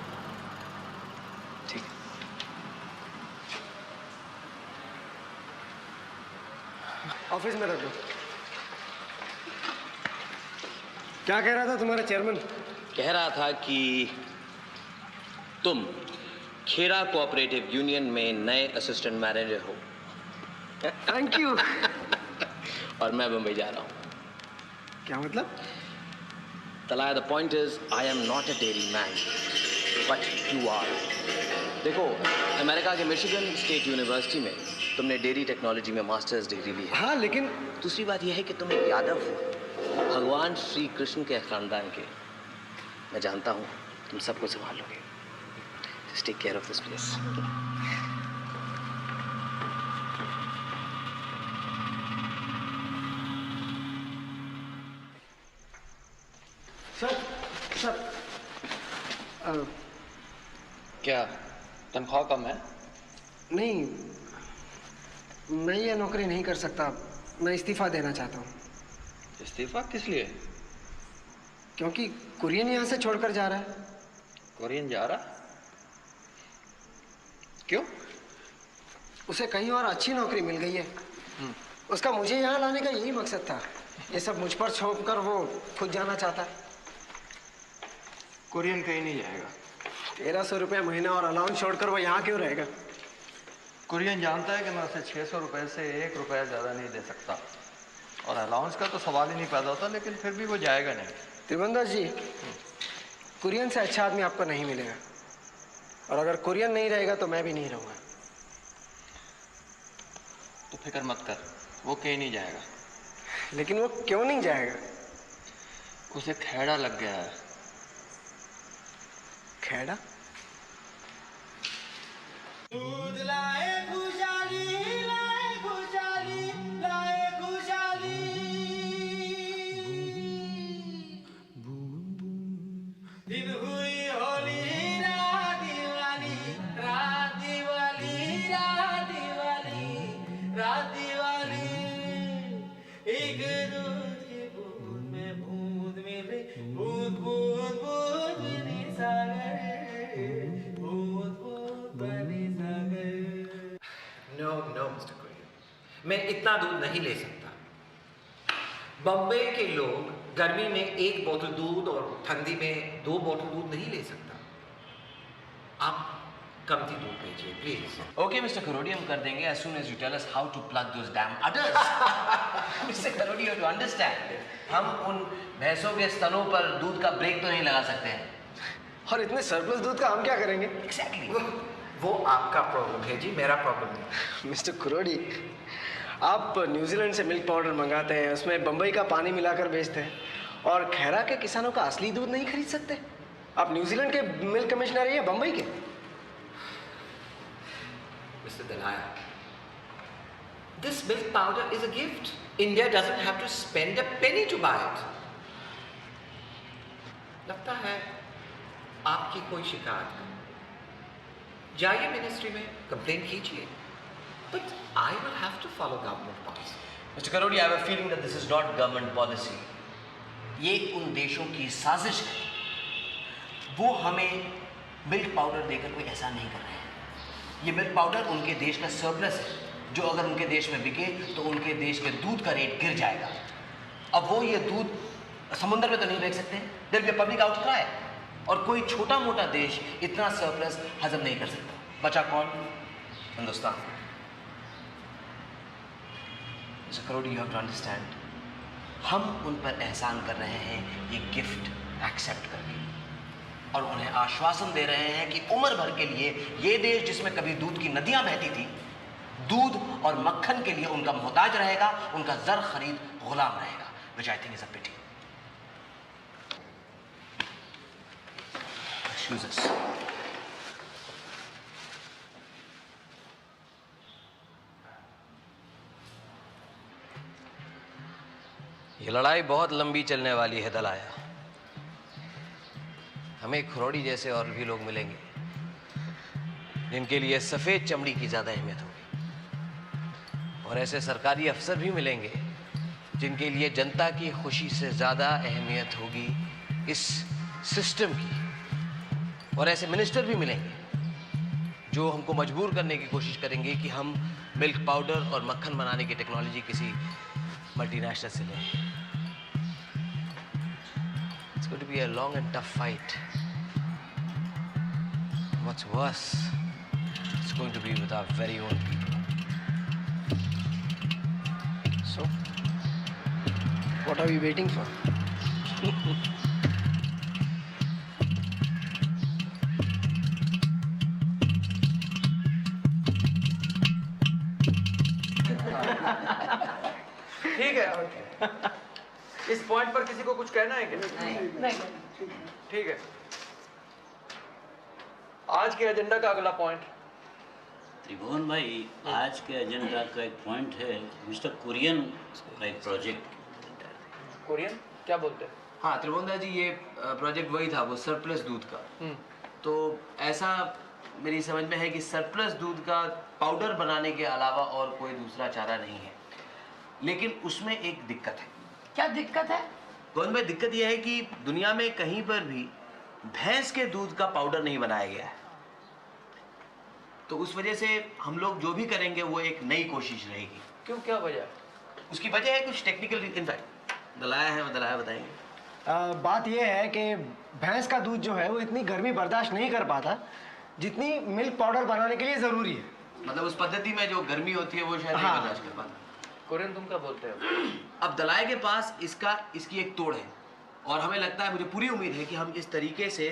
ठीक है। ऑफिस में रख दो। क्या कह रहा था तुम्हारा चेयरमैन? कह रहा था कि तुम खेड़ा कोऑपरेटिव यूनियन में नए असिस्टेंट मैनेजर हो। Thank you. और मैं बम्बई जा रहा हूँ। क्या मतलब? Talaya, the point is I am not a dairy man but you are. देखो, अमेरिका के मिशिगन स्टेट यूनिवर्सिटी में तुमने डेयरी टेक्नोलॉजी में मास्टर्स डिग्री ली है। हाँ, लेकिन दूसरी बात यह है कि तुम एक यादव हो, भगवान श्री कृष्ण के खानदान के। मैं जानता हूँ तुम सबको संभाल लोगे। Just take care of this place. Sir क्या तनख्वाह कम है? नहीं, मैं ये नौकरी नहीं कर सकता। मैं इस्तीफा देना चाहता हूँ। इस्तीफा किस लिए? क्योंकि कुरियन यहाँ से छोड़कर जा रहा है। कुरियन जा रहा? क्यों? उसे कहीं और अच्छी नौकरी मिल गई है। उसका मुझे यहाँ लाने का यही मकसद था। ये सब मुझ पर छोड़ कर वो खुद जाना चाहता है। कुरियन कहीं नहीं जाएगा। 1300 रुपये महीना और अलाउंस छोड़कर वो यहाँ क्यों रहेगा? कुरियन जानता है कि मैं उसे 600 रुपये से 1 रुपया ज़्यादा नहीं दे सकता, और अलाउंस का तो सवाल ही नहीं पैदा होता, लेकिन फिर भी वो जाएगा नहीं। त्रिभुवनदास जी, कुरियन से अच्छा आदमी आपको नहीं मिलेगा, और अगर कुरियन नहीं रहेगा तो मैं भी नहीं रहूँगा। तो फिक्र मत कर, वो कहीं नहीं जाएगा। लेकिन वो क्यों नहीं जाएगा? उसे खेड़ा लग गया है। खेड़ा? दूध लाए खुशहाली, लाए खुशहाली, लाए खुशहाली। दिन हुई होली, रात दिवाली, रात दिवाली, रात दिवाली, रात दिवाली। एक दूध की बूंद में बूंद मिले, बूंद बूंद बूंद मिली सागर, बूंद बूंद बनी सागर। नो नो मिस्टर कुरियन, मैं इतना दूध नहीं ले सकता। बम्बई के लोग गर्मी में 1 बोतल दूध और ठंडी में 2 बोतल दूध नहीं ले सकता। आप कमती दूध भेजिए प्लीज। Okay, Mr. Karodi, हम कर देंगे as soon as you tell us how to plug those damn udders. Mr. Karodi, you have to understand. हम उन भैंसों के स्तनों पर दूध का ब्रेक तो नहीं लगा सकते हैं। और इतने सरप्लस दूध का हम क्या करेंगे? Exactly. वो आपका प्रॉब्लम है जी, मेरा प्रॉब्लम नहीं। मिस्टर कुरोडी, आप न्यूजीलैंड से मिल्क पाउडर मंगाते हैं, उसमें बम्बई का पानी मिलाकर बेचते हैं और खैरा के किसानों का असली दूध नहीं खरीद सकते? आप न्यूजीलैंड के मिल्क कमिश्नर हैं या बम्बई के? Mr. Dalaya, this milk powder is a gift. India doesn't have to spend a penny to buy it. लगता है आपकी कोई शिकायत है। जाइए मिनिस्ट्री में कंप्लेन कीजिए। But I will have to follow government policy. Mr. Karodi, I have a feeling that this is not government policy. ये उन देशों की साजिश है। वो हमें मिल्क पाउडर देकर कोई ऐसा नहीं कर रहे हैं। ये मिल्क पाउडर उनके देश का सरप्लस है, जो अगर उनके देश में बिके तो उनके देश के दूध का रेट गिर जाएगा। अब वो ये दूध समुद्र में तो नहीं बेच सकते, there will be a public outcry, और कोई छोटा मोटा देश इतना सरप्लस हजम नहीं कर सकता। बचा कौन? Hindustan. Mr. Karodi, you have to understand, हम उन पर एहसान कर रहे हैं ये गिफ्ट एक्सेप्ट करके, और उन्हें आश्वासन दे रहे हैं कि उम्र भर के लिए ये देश जिसमें कभी दूध की नदियां बहती थी, दूध और मक्खन के लिए उनका मोहताज रहेगा, उनका जर खरीद गुलाम रहेगा, which I think is a pity. Excuse us. ये लड़ाई बहुत लंबी चलने वाली है दलाया। हमें खरोड़ी जैसे और भी लोग मिलेंगे जिनके लिए सफेद चमड़ी की ज्यादा अहमियत होगी, और ऐसे सरकारी अफसर भी मिलेंगे जिनके लिए जनता की खुशी से ज्यादा अहमियत होगी इस सिस्टम की, और ऐसे मिनिस्टर भी मिलेंगे जो हमको मजबूर करने की कोशिश करेंगे कि हम मिल्क पाउडर और मक्खन बनाने की टेक्नोलॉजी किसी मल्टीनेशनल से लें। It's going to be a long and tough fight. What's worse, it's going to be with our very own people. So, what are we waiting for? ठीक है। इस पॉइंट पर किसी को कुछ कहना है क्या? नहीं। ठीक है। आज के एजेंडा का अगला पॉइंट। त्रिभुवन भाई, आज के एजेंडा का एक पॉइंट है मिस्टर कुरियन का एक प्रोजेक्ट। कुरियन क्या बोलते हैं? हाँ त्रिभुवन जी, ये प्रोजेक्ट वही था, वो सरप्लस दूध का। तो ऐसा मेरी समझ में है कि सरप्लस दूध का पाउडर बनाने के अलावा और कोई दूसरा चारा नहीं है, लेकिन उसमें एक दिक्कत है। क्या दिक्कत है? गोविंद भाई, दिक्कत यह है कि दुनिया में कहीं पर भी भैंस के दूध का पाउडर नहीं बनाया गया है, तो उस वजह से हम लोग जो भी करेंगे वो एक नई कोशिश रहेगी। क्यों, क्या वजह? उसकी वजह है कुछ टेक्निकल, इनफैक्ट दलाया है, दलाया बताएंगे। बात यह है कि भैंस का दूध जो है वो इतनी गर्मी बर्दाश्त नहीं कर पाता जितनी मिल्क पाउडर बनाने के लिए जरूरी है। मतलब उस पद्धति में जो गर्मी होती है वो शायद नहीं बर्दाश्त कर पाता। कुरियन तुम क्या बोलते हो? अब दलाए के पास इसकी एक तोड़ है, और हमें लगता है, मुझे पूरी उम्मीद है कि हम इस तरीके से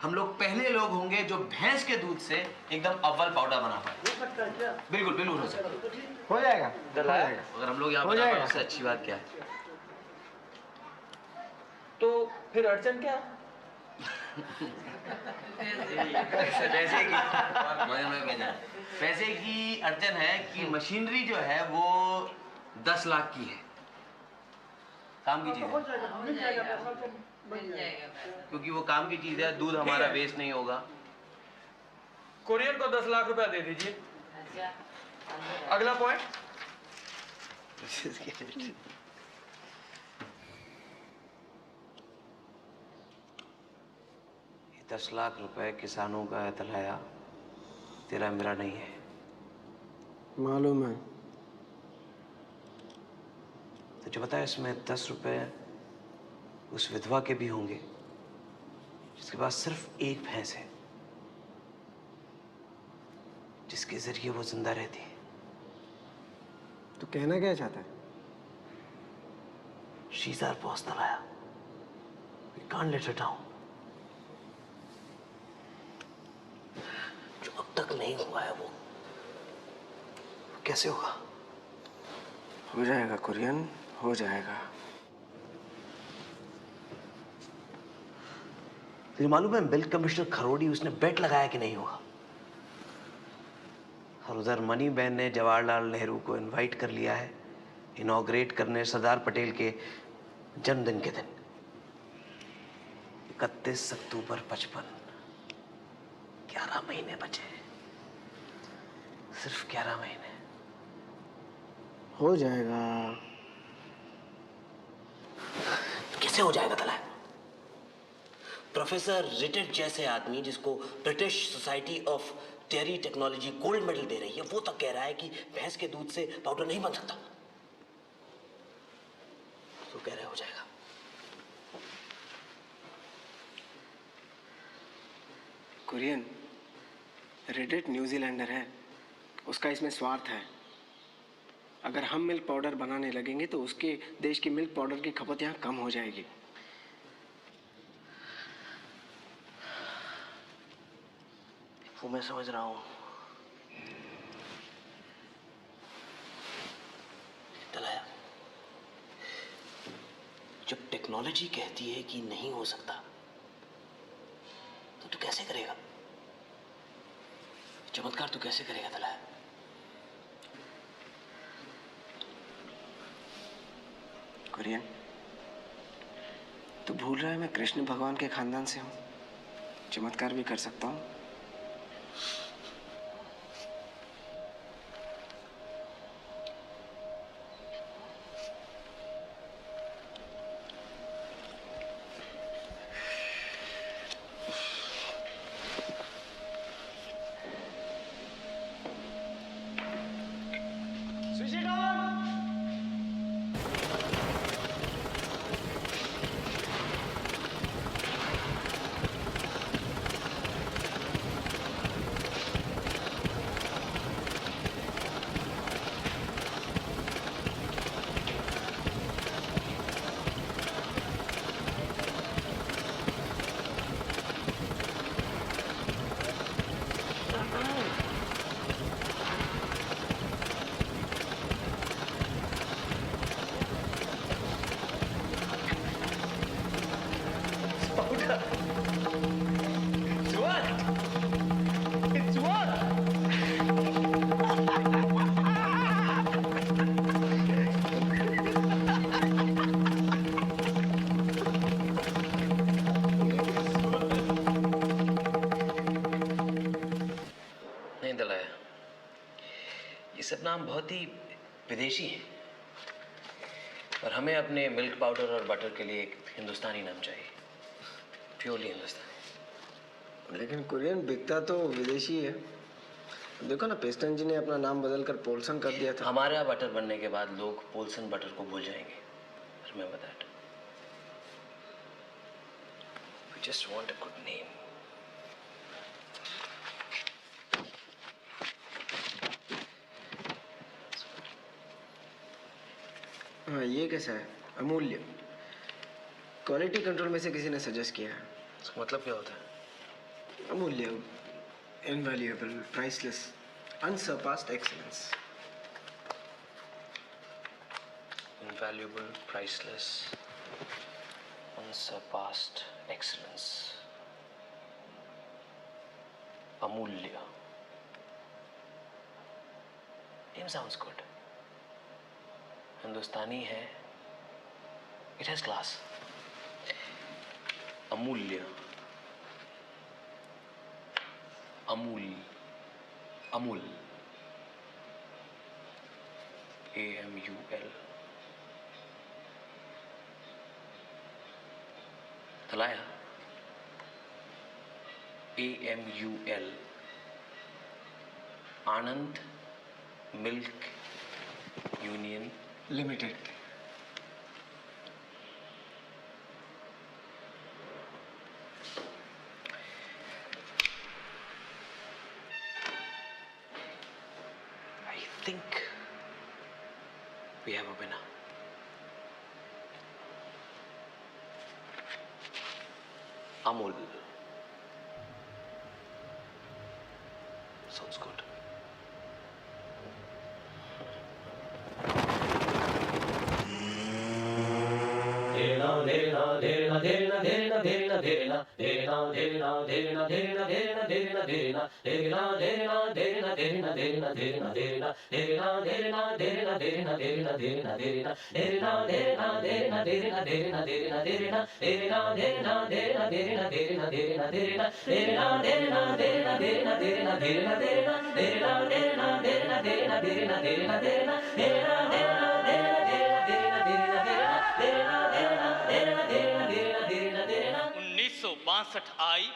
हम लोग पहले लोग होंगे जो भैंस के दूध से एकदम अव्वल पाउडर बना पाए। बिल्कुल बिल्कुल हो सकता है, हो जाएगा। अगर हम लोग यहाँ बना पाए उससे अच्छी बात क्या है। तो फिर अड़चन क्या? पैसे की अड़चन है कि मशीनरी जो है वो 10 लाख की है। काम की चीज है, क्योंकि वो काम की चीज है, दूध हमारा वेस्ट नहीं होगा। कुरियर को 10 लाख रुपया दे दीजिए। अगला पॉइंट। 10 लाख रुपए किसानों का तलाया तेरा मेरा नहीं है। मालूम है। तो जो बताया इसमें 10 रुपए उस विधवा के भी होंगे जिसके पास सिर्फ एक भैंस है, जिसके जरिए वो जिंदा रहती है। तो कहना क्या चाहता है? She's our boss तलाया। We can't let her down। जो अब तक नहीं हुआ है वो कैसे होगा? हो जाएगा कुरियन, हो जाएगा। तुझे मालूम है मिल्क कमिश्नर खरोड़ी उसने बेट लगाया कि नहीं होगा। और उधर मनी बहन ने जवाहरलाल नेहरू को इनवाइट कर लिया है इनॉग्रेट करने सरदार पटेल के जन्मदिन के दिन 31 अक्टूबर 55। 11 महीने बचे, सिर्फ 11 महीने। हो जाएगा। कैसे हो जाएगा तला? प्रोफेसर रिटेट जैसे आदमी जिसको British Society of Dairy Technology gold medal दे रही है, वो तक कह रहा है कि भैंस के दूध से पाउडर नहीं बन सकता। तो कह रहे हो जाएगा। कुरियन, रेडेट न्यूजीलैंडर है, उसका इसमें स्वार्थ है। अगर हम मिल्क पाउडर बनाने लगेंगे तो उसके देश की मिल्क पाउडर की खपत यहाँ कम हो जाएगी। वो मैं समझ रहा हूं। तलाया, जब टेक्नोलॉजी कहती है कि नहीं हो सकता तो तू कैसे करेगा? चमत्कार तू कैसे करेगा तलाया? कुरियन, तू भूल रहा है मैं कृष्ण भगवान के खानदान से हूँ, चमत्कार भी कर सकता हूँ। नाम बहुत ही विदेशी है, पर हमें अपने मिल्क पाउडर और बटर के लिए एक हिंदुस्तानी नाम चाहिए, प्योरली हिंदुस्तानी। लेकिन कुरियन बिकता तो विदेशी है। देखो ना, पेस्टन जी ने अपना नाम बदलकर पोल्सन कर दिया था। हमारा बटर बनने के बाद लोग पोल्सन बटर को भूल जाएंगे। Remember that. We just want a good name. हाँ, ये कैसा है? अमूल्य। क्वालिटी कंट्रोल में से किसी ने सजेस्ट किया है। इसका मतलब क्या होता है? अमूल्य, invaluable, priceless, unsurpassed excellence. Invaluable, priceless, unsurpassed excellence. अमूल्य. Name sounds good. हिंदुस्तानी है. It has class. अमूल्य. Amul. Amul. AMUL. Talaya. AMUL. Anand milk union limited. I think we have a winner. Amul. Sounds good. आई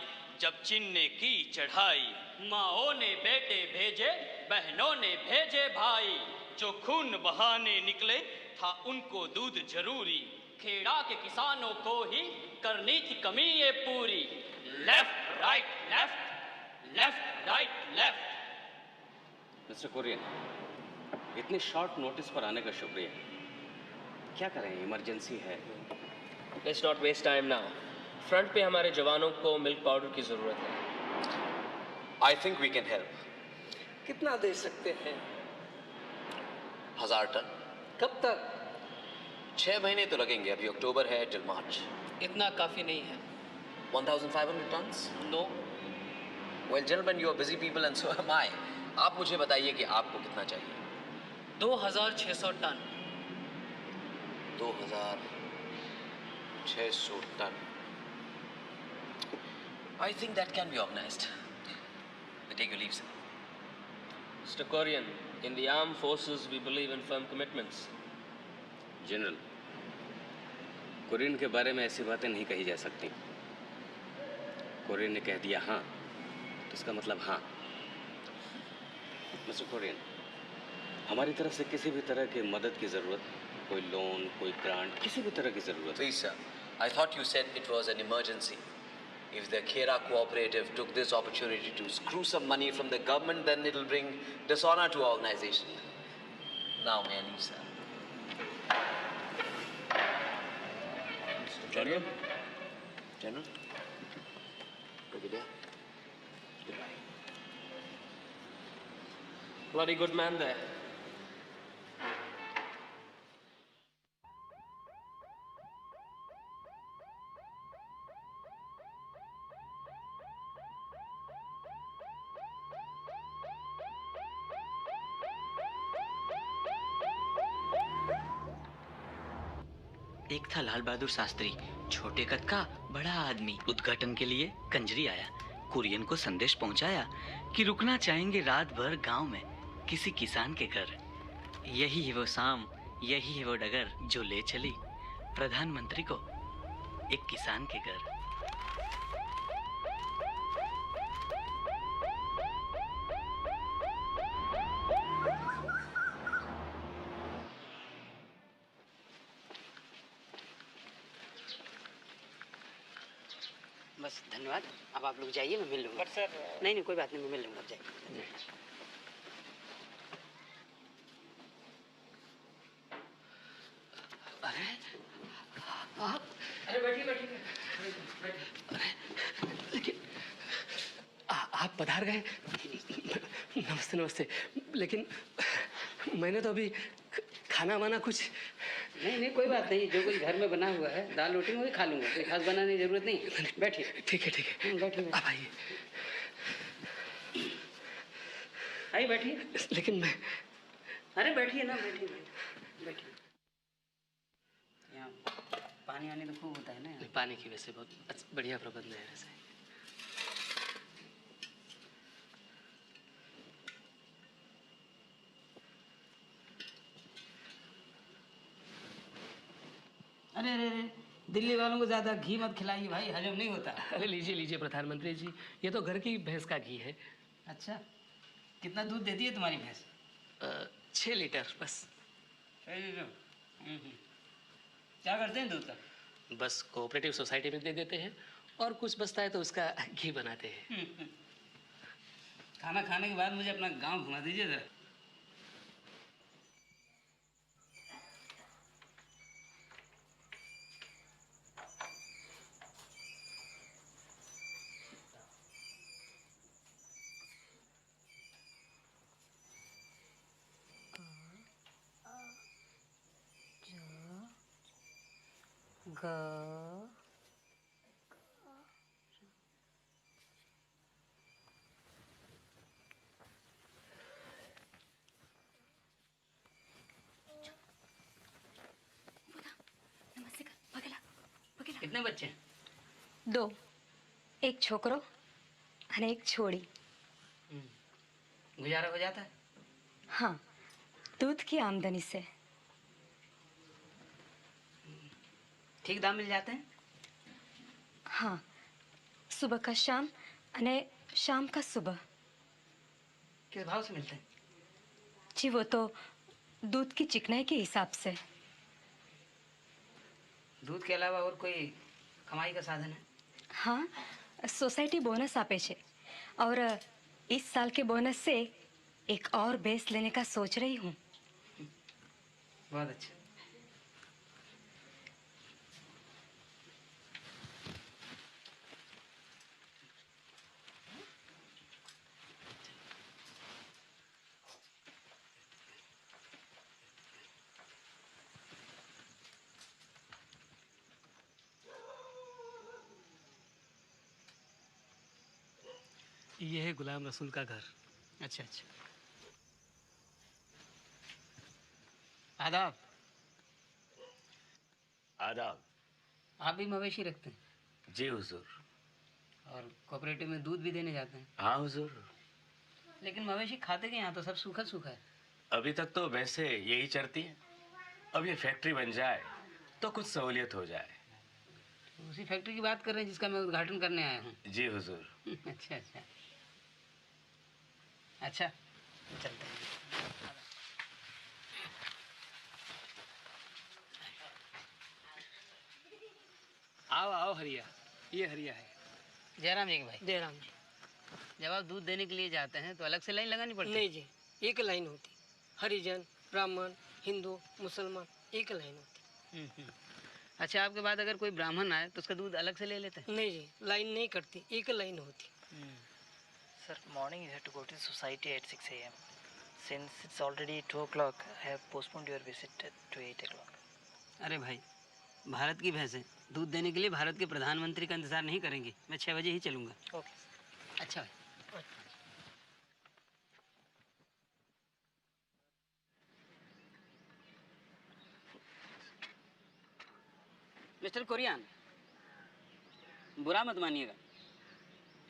जब चीन ने की चढ़ाई, माओ ने बेटे भेजे, बहनों ने भेजे भाई, जो खून बहाने निकले था उनको दूध जरूरी, खेड़ा के किसानों को ही करनी थी कमी ये पूरी। Left right left, left right left. Mister Kurien, इतने शॉर्ट नोटिस पर आने का शुक्रिया। क्या करें, इमरजेंसी है। Let's not waste time now. Front पे हमारे जवानों को मिल्क पाउडर की जरूरत है। I think we can help. कितना दे सकते हैं? 1000 टन। कब तक? 6 महीने तो लगेंगे, अभी अक्टूबर है, टिल मार्च। इतना काफी नहीं है। 1500 tons? No. Well gentleman, you are busy people and so am I. आप मुझे बताइए कि आपको कितना चाहिए। 2600 ton. 2600 ton. I think that can be organized. We take your leave, sir. Mr. Korean, in the armed forces we believe in firm commitments. General, Kurien के बारे में ऐसी बातें नहीं कही जा सकती। कुरियन ने कह दिया हाँ, तो इसका मतलब हाँ। मिस्टर कुरियन, हमारी तरफ से किसी भी तरह की मदद की जरूरत, कोई लोन, कोई ग्रांट, किसी भी तरह की जरूरत। Please, sir. I thought you said it was an emergency. If the Khera Cooperative took this opportunity to screw some money from the government, then it'll bring dishonor to our organization. Now, may I leave, sir? General? General? Over there. Goodbye. Bloody good man there. एक था लाल बहादुर शास्त्री, छोटे कद का बड़ा आदमी। उद्घाटन के लिए कंजरी आया, कुरियन को संदेश पहुंचाया कि रुकना चाहेंगे रात भर गांव में किसी किसान के घर। यही है वो शाम, यही है वो डगर जो ले चली प्रधानमंत्री को एक किसान के घर। बस धन्यवाद। अब आप लोग जाइए, मैं मिल लूंगा। पर सर नहीं कोई बात नहीं, मैं मिल लूंगा। आप जाइए। अरे आप? अरे बैठिए। लेकिन आप पधार गए। नमस्ते। लेकिन मैंने तो अभी खाना वाना कुछ। नहीं कोई बात नहीं, जो कुछ घर में बना हुआ है, दाल रोटी में वही खा लूंगा, कोई खास बनाने की जरूरत नहीं। बैठिए। ठीक है। बैठिए। आप आइए। आइए बैठिए। लेकिन मैं अरे बैठिए ना, बैठिए बैठिए। यहाँ पानी आने तो खूब होता है ना यहाँ। पानी की वैसे बहुत बढ़िया प्रबंध है वैसे। अरे अरे अरे, दिल्ली वालों को ज्यादा घी मत खिलाइए भाई, हजम नहीं होता। अरे लीजिए लीजिए प्रधानमंत्री जी, ये तो घर की भैंस का घी है। अच्छा, कितना दूध देती है तुम्हारी भैंस? 6 लीटर बस। 6 लीटर? क्या करते हैं दूध का? बस कोऑपरेटिव सोसाइटी में दे देते हैं और कुछ बचता है तो उसका घी बनाते हैं। खाना खाने के बाद मुझे अपना गांव घुमा दीजिए जरा। कितने बच्चे हैं? 2, एक छोकरो और एक छोड़ी। गुजारा हो जाता है? हाँ, दूध की आमदनी से। ठीक दाम मिल जाते हैं? हाँ, सुबह का शाम अने शाम का सुबह। किस भाव से मिलते हैं? जी वो तो दूध की चिकनाई के हिसाब से। दूध के अलावा और कोई कमाई का साधन है? हाँ, सोसाइटी बोनस आपे छे और इस साल के बोनस से एक और बेस लेने का सोच रही हूँ। बहुत अच्छा। ये है गुलाम रसूल का घर। अच्छा अच्छा। आदाब। आदाब। आप भी मवेशी रखते हैं? जी हुजूर। और कोऑपरेटिव में दूध भी देने जाते हैं? हाँ हुजूर। लेकिन मवेशी खाते के यहाँ तो सब सूखा सूखा है। अभी तक तो वैसे यही चरती है। अब ये फैक्ट्री बन जाए तो कुछ सहूलियत हो जाए। उसी फैक्ट्री की बात कर रहे हैं जिसका मैं उद्घाटन करने आया हूँ। जी हुजूर। अच्छा अच्छा अच्छा, चलते हैं। आओ आओ हरिया, ये हरिया है। जयराम जी के भाई। जयराम जी। जब आप दूध देने के लिए जाते हैं तो अलग से लाइन लगानी पड़ती है? नहीं जी, एक लाइन होती। हरिजन, ब्राह्मण, हिंदू, मुसलमान, एक लाइन होती। अच्छा, आपके बाद अगर कोई ब्राह्मण आए तो उसका दूध अलग से ले लेते हैं? नहीं जी, लाइन नहीं कटती, एक लाइन होती। Sir, morning you have to go to the society at 6 a.m. Since it's already 2 o'clock, I have postponed your visit to 8 o'clock. अरे भाई, भारत की भैंसें दूध देने के लिए भारत के प्रधानमंत्री का इंतजार नहीं करेंगी। मैं 6 बजे ही चलूँगा। ओके। अच्छा भाई। मिस्टर कुरियन, बुरा मत मानिएगा,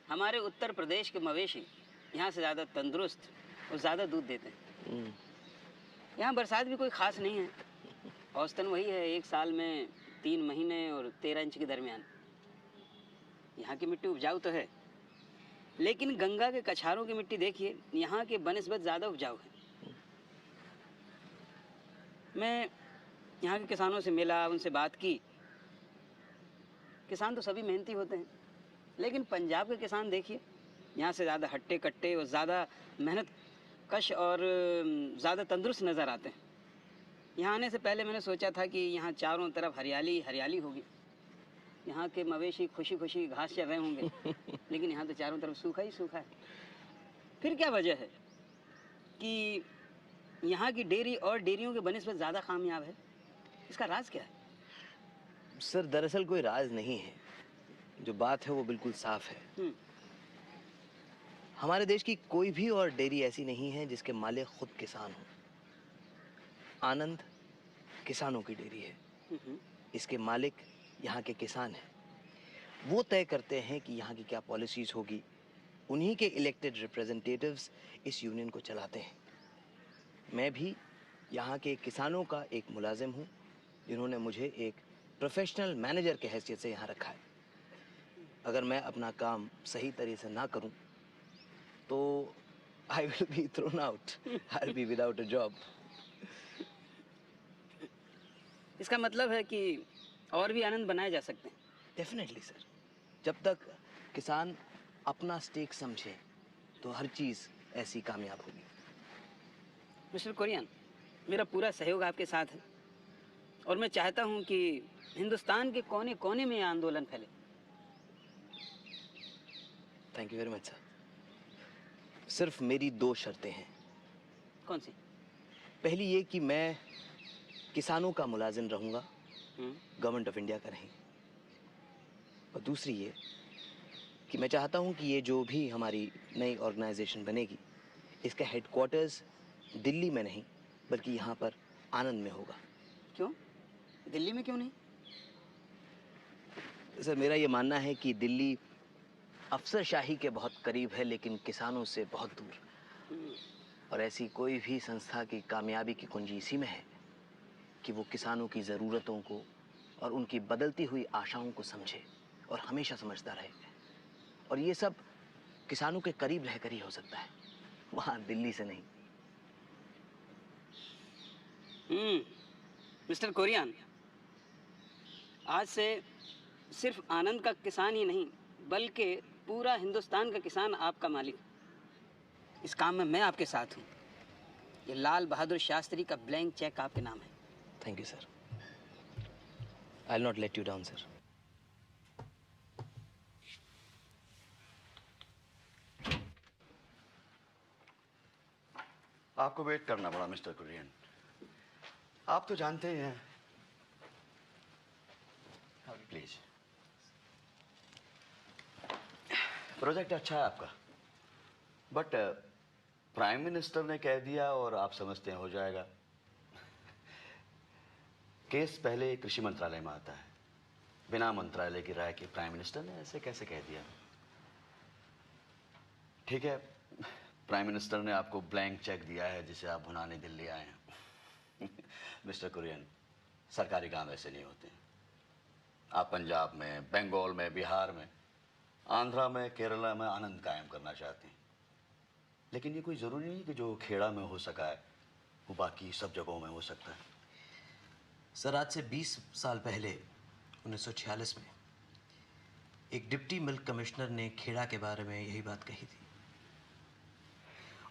हमारे उत्तर प्रदेश के मवेशी यहाँ से ज़्यादा तंदुरुस्त और ज़्यादा दूध देते हैं। यहाँ बरसात भी कोई ख़ास नहीं है। औसतन वही है, एक साल में 3 महीने और 13 इंच के दरमियान। यहाँ की मिट्टी उपजाऊ तो है, लेकिन गंगा के कछारों की मिट्टी देखिए, यहाँ के बनिस्बत ज़्यादा उपजाऊ है। मैं यहाँ के किसानों से मिला, उनसे बात की। किसान तो सभी मेहनती होते हैं, लेकिन पंजाब के किसान देखिए, यहाँ से ज़्यादा हट्टे कट्टे और ज़्यादा मेहनत कश और ज़्यादा तंदुरुस्त नज़र आते हैं। यहाँ आने से पहले मैंने सोचा था कि यहाँ चारों तरफ हरियाली हरियाली होगी, यहाँ के मवेशी खुशी खुशी घास चर रहे होंगे, लेकिन यहाँ तो चारों तरफ सूखा ही सूखा है। फिर क्या वजह है कि यहाँ की डेयरी और डेयरियों के बनिस्बत ज़्यादा कामयाब है? इसका राज क्या है? सर दरअसल कोई राज नहीं है, जो बात है वो बिल्कुल साफ है। हमारे देश की कोई भी और डेयरी ऐसी नहीं है जिसके मालिक खुद किसान हो। आनंद किसानों की डेयरी है। इसके मालिक यहाँ के किसान हैं। वो तय करते हैं कि यहाँ की क्या पॉलिसीज होगी। उन्हीं के इलेक्टेड रिप्रेजेंटेटिव्स इस यूनियन को चलाते हैं। मैं भी यहाँ के किसानों का एक मुलाजिम हूँ, जिन्होंने मुझे एक प्रोफेशनल मैनेजर के हैसियत से यहाँ रखा है। अगर मैं अपना काम सही तरीके से ना करूँ तो I will be thrown out. I'll be without a job. इसका मतलब है कि और भी आनंद बनाए जा सकते हैं। Definitely sir. जब तक किसान अपना स्टेक समझे तो हर चीज़ ऐसी कामयाब होगी। मिस्टर कुरियन, मेरा पूरा सहयोग आपके साथ है और मैं चाहता हूं कि हिंदुस्तान के कोने कोने में यह आंदोलन फैले। Thank you very much sir. सिर्फ मेरी 2 शर्तें हैं। कौन सी? पहली ये कि मैं किसानों का मुलाजिम रहूंगा, गवर्नमेंट ऑफ इंडिया का नहीं। और दूसरी ये कि मैं चाहता हूं कि ये जो भी हमारी नई ऑर्गेनाइजेशन बनेगी, इसका हेडक्वार्टर्स दिल्ली में नहीं बल्कि यहाँ पर आनंद में होगा। क्यों? दिल्ली में क्यों नहीं? सर, मेरा ये मानना है कि दिल्ली अफसरशाही के बहुत करीब है लेकिन किसानों से बहुत दूर। और ऐसी कोई भी संस्था की कामयाबी की कुंजी इसी में है कि वो किसानों की ज़रूरतों को और उनकी बदलती हुई आशाओं को समझे और हमेशा समझता रहे। और ये सब किसानों के करीब रहकर ही हो सकता है, वहाँ दिल्ली से नहीं। मिस्टर कुरियन, आज से सिर्फ आनंद का किसान ही नहीं बल्कि पूरा हिंदुस्तान का किसान आपका मालिक। इस काम में मैं आपके साथ हूँ। ये लाल बहादुर शास्त्री का ब्लैंक चेक आपके नाम है। Thank you sir. I will not let you down sir. आपको वेट करना पड़ा मिस्टर कुरियन। आप तो जानते ही हैं। प्लीज। प्रोजेक्ट अच्छा है आपका, बट प्राइम मिनिस्टर ने कह दिया और आप समझते हैं हो जाएगा। केस पहले कृषि मंत्रालय में आता है। बिना मंत्रालय की राय के प्राइम मिनिस्टर ने ऐसे कैसे कह दिया? ठीक है, प्राइम मिनिस्टर ने आपको ब्लैंक चेक दिया है जिसे आप भुनाने दिल्ली आए हैं। मिस्टर कुरियन, सरकारी काम ऐसे नहीं होते। आप पंजाब में, बंगाल में, बिहार में, आंध्रा में, केरला में आनंद कायम करना चाहते हैं। लेकिन ये कोई ज़रूरी नहीं कि जो खेड़ा में हो सका है वो बाकी सब जगहों में हो सकता है। सर, आज से 20 साल पहले 1946 में एक डिप्टी मिल्क कमिश्नर ने खेड़ा के बारे में यही बात कही थी।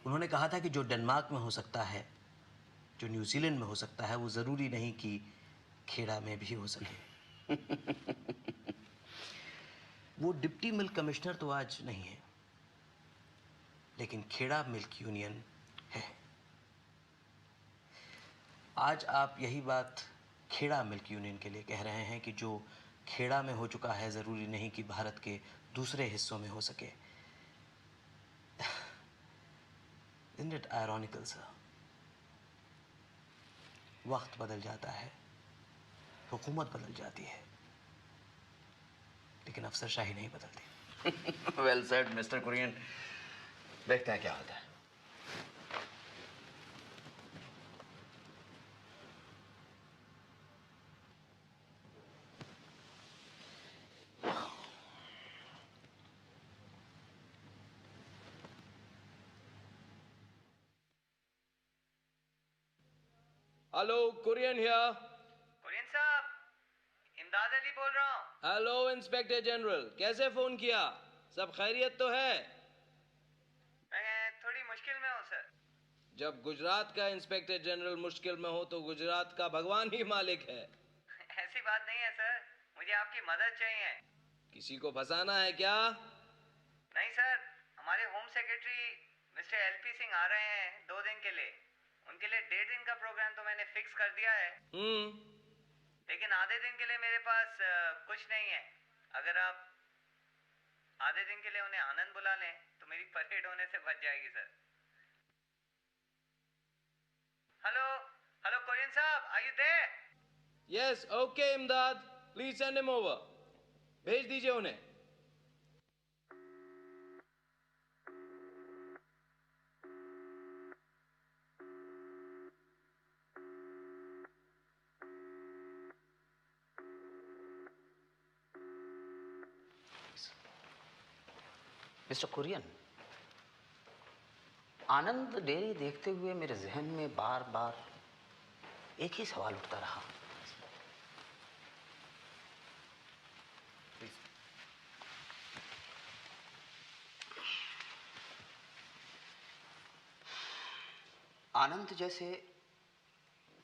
उन्होंने कहा था कि जो डेनमार्क में हो सकता है, जो न्यूजीलैंड में हो सकता है, वो ज़रूरी नहीं कि खेड़ा में भी हो सके। वो डिप्टी मिल्क कमिश्नर तो आज नहीं है, लेकिन खेड़ा मिल्क यूनियन है। आज आप यही बात खेड़ा मिल्क यूनियन के लिए कह रहे हैं कि जो खेड़ा में हो चुका है ज़रूरी नहीं कि भारत के दूसरे हिस्सों में हो सके। Isn't it ironical, sir? वक्त बदल जाता है, हुकूमत बदल जाती है, लेकिन अफसरशाही नहीं बदलती। Well said mister Kurien. देखते हैं क्या होता है। Hello, Kurien here. कुरियन साहब, इमदाद अली बोल रहा हूँ। हेलो इंस्पेक्टर जनरल, कैसे फोन किया? सब खैरियत तो है? मैं थोड़ी मुश्किल में हूँ सर। जब गुजरात का इंस्पेक्टर जनरल मुश्किल में हो तो गुजरात का भगवान ही मालिक है। ऐसी बात नहीं है सर, मुझे आपकी मदद चाहिए। किसी को फंसाना है क्या? नहीं सर, हमारे home secretary mister L P Singh आ रहे हैं 2 दिन के लिए। उनके लिए 1.5 दिन का प्रोग्राम तो मैंने फिक्स कर दिया है। लेकिन आधे दिन के लिए मेरे पास कुछ नहीं है। अगर आप आधे दिन के लिए उन्हें आनंद बुला लें तो मेरी परेड होने से बच जाएगी सर। हेलो हेलो कोरियन साहब, are you there? Yes, okay Imdad, please send him over. भेज दीजिए उन्हें। मिस्टर कुरियन, आनंद डेयरी देखते हुए मेरे जहन में बार बार एक ही सवाल उठता रहा। आनंद जैसे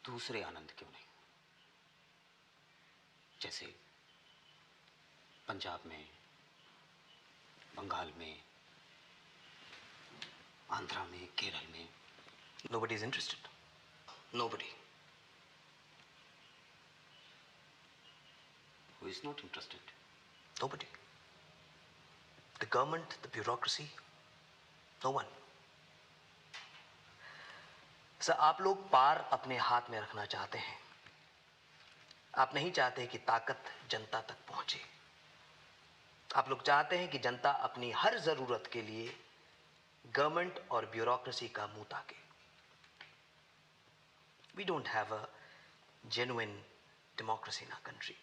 दूसरे आनंद क्यों नहीं? जैसे पंजाब में, बंगाल में, आंध्रा में, केरल में। Nobody is interested. Nobody. Who is not interested? Nobody. The government, the bureaucracy, no one. Sir, आप लोग पार अपने हाथ में रखना चाहते हैं। आप नहीं चाहते कि ताकत जनता तक पहुंचे। आप लोग चाहते हैं कि जनता अपनी हर जरूरत के लिए गवर्नमेंट और ब्यूरोक्रेसी का मुंह ताके। We don't have a genuine democracy in our country.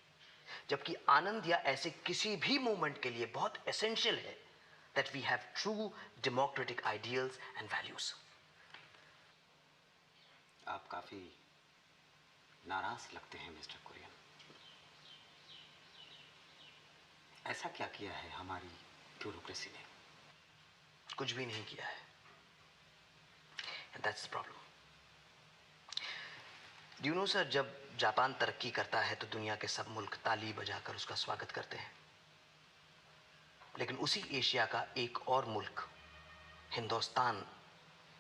जबकि आनंद या ऐसे किसी भी मूवमेंट के लिए बहुत एसेंशियल है that we have true democratic ideals and values. आप काफी नाराज लगते हैं मिस्टर कुरियन। ऐसा क्या किया है हमारी ब्यूरोक्रेसी ने? कुछ भी नहीं किया है। And that's the problem. Do you know sir, जब जापान तरक्की करता है तो दुनिया के सब मुल्क ताली बजाकर उसका स्वागत करते हैं। लेकिन उसी एशिया का एक और मुल्क हिंदुस्तान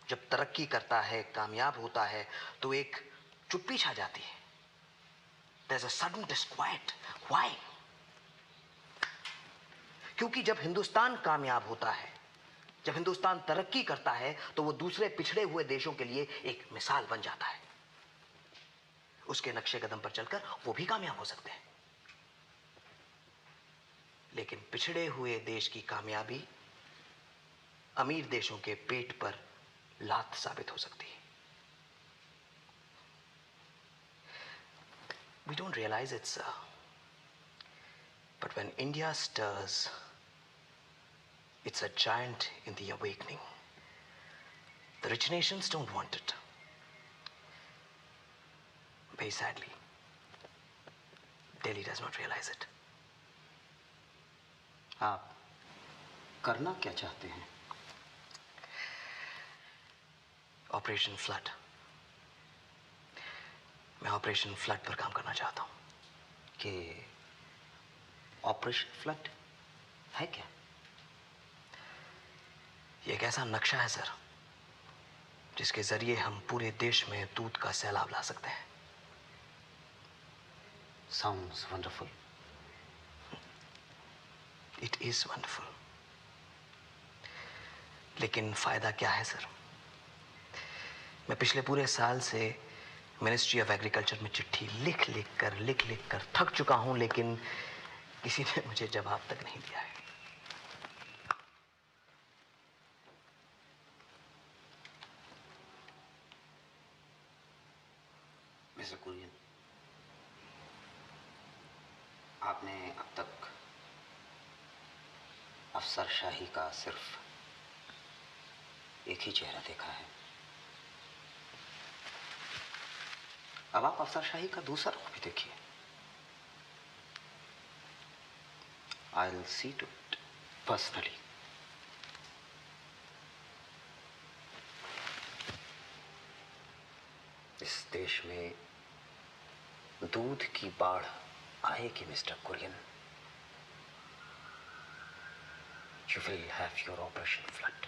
जब तरक्की करता है, कामयाब होता है, तो एक चुप्पी छा जाती है। There's a sudden disquiet. Why? क्योंकि जब हिंदुस्तान कामयाब होता है, जब हिंदुस्तान तरक्की करता है, तो वो दूसरे पिछड़े हुए देशों के लिए एक मिसाल बन जाता है। उसके नक्शे कदम पर चलकर वो भी कामयाब हो सकते हैं। लेकिन पिछड़े हुए देश की कामयाबी अमीर देशों के पेट पर लात साबित हो सकती है। We don't realize it, sir. But when India stirs, it's a giant in the awakening. The rich nations don't want it. Very sadly, Delhi does not realize it. आप करना क्या चाहते हैं? Operation flood. मैं ऑपरेशन फ्लड पर काम करना चाहता हूं। कि ऑपरेशन फ्लड है क्या? ये एक ऐसा नक्शा है सर, जिसके जरिए हम पूरे देश में दूध का सैलाब ला सकते हैं। Sounds wonderful. It is wonderful. लेकिन फायदा क्या है सर? मैं पिछले पूरे साल से मिनिस्ट्री ऑफ एग्रीकल्चर में चिट्ठी लिख लिख कर थक चुका हूं, लेकिन किसी ने मुझे जवाब तक नहीं दिया है। मिस्टर कुरियन, आपने अब तक अफसरशाही का सिर्फ एक ही चेहरा देखा है। अब आप अफसरशाही का दूसरा रुख भी देखिए। I'll see to it personally. इस देश में दूध की बाढ़ आएगी mister Kurien. You will have your operation flood.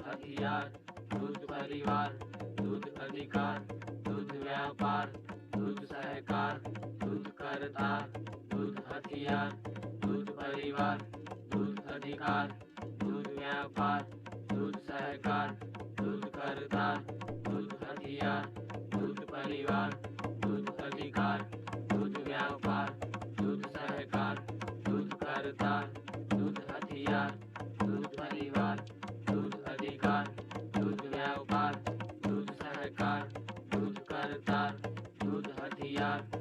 हथियार, दूध परिवार, दूध अधिकार, दूध व्यापार, दूध सहकार, दूध करतार, दूध हथियार, दूध परिवार, दूध अधिकार, दूध व्यापार, दूध सहकार, दूध करतार, दूध हथियार, दूध परिवार, दूध अधिकार, दूध व्यापार, दूध सहकार, दूध करतार, दूध हथियार, दूध परिवार, दूध अधिकार, दूध व्यापार, दूध सहकार, दूध करतार, दूध हथियार,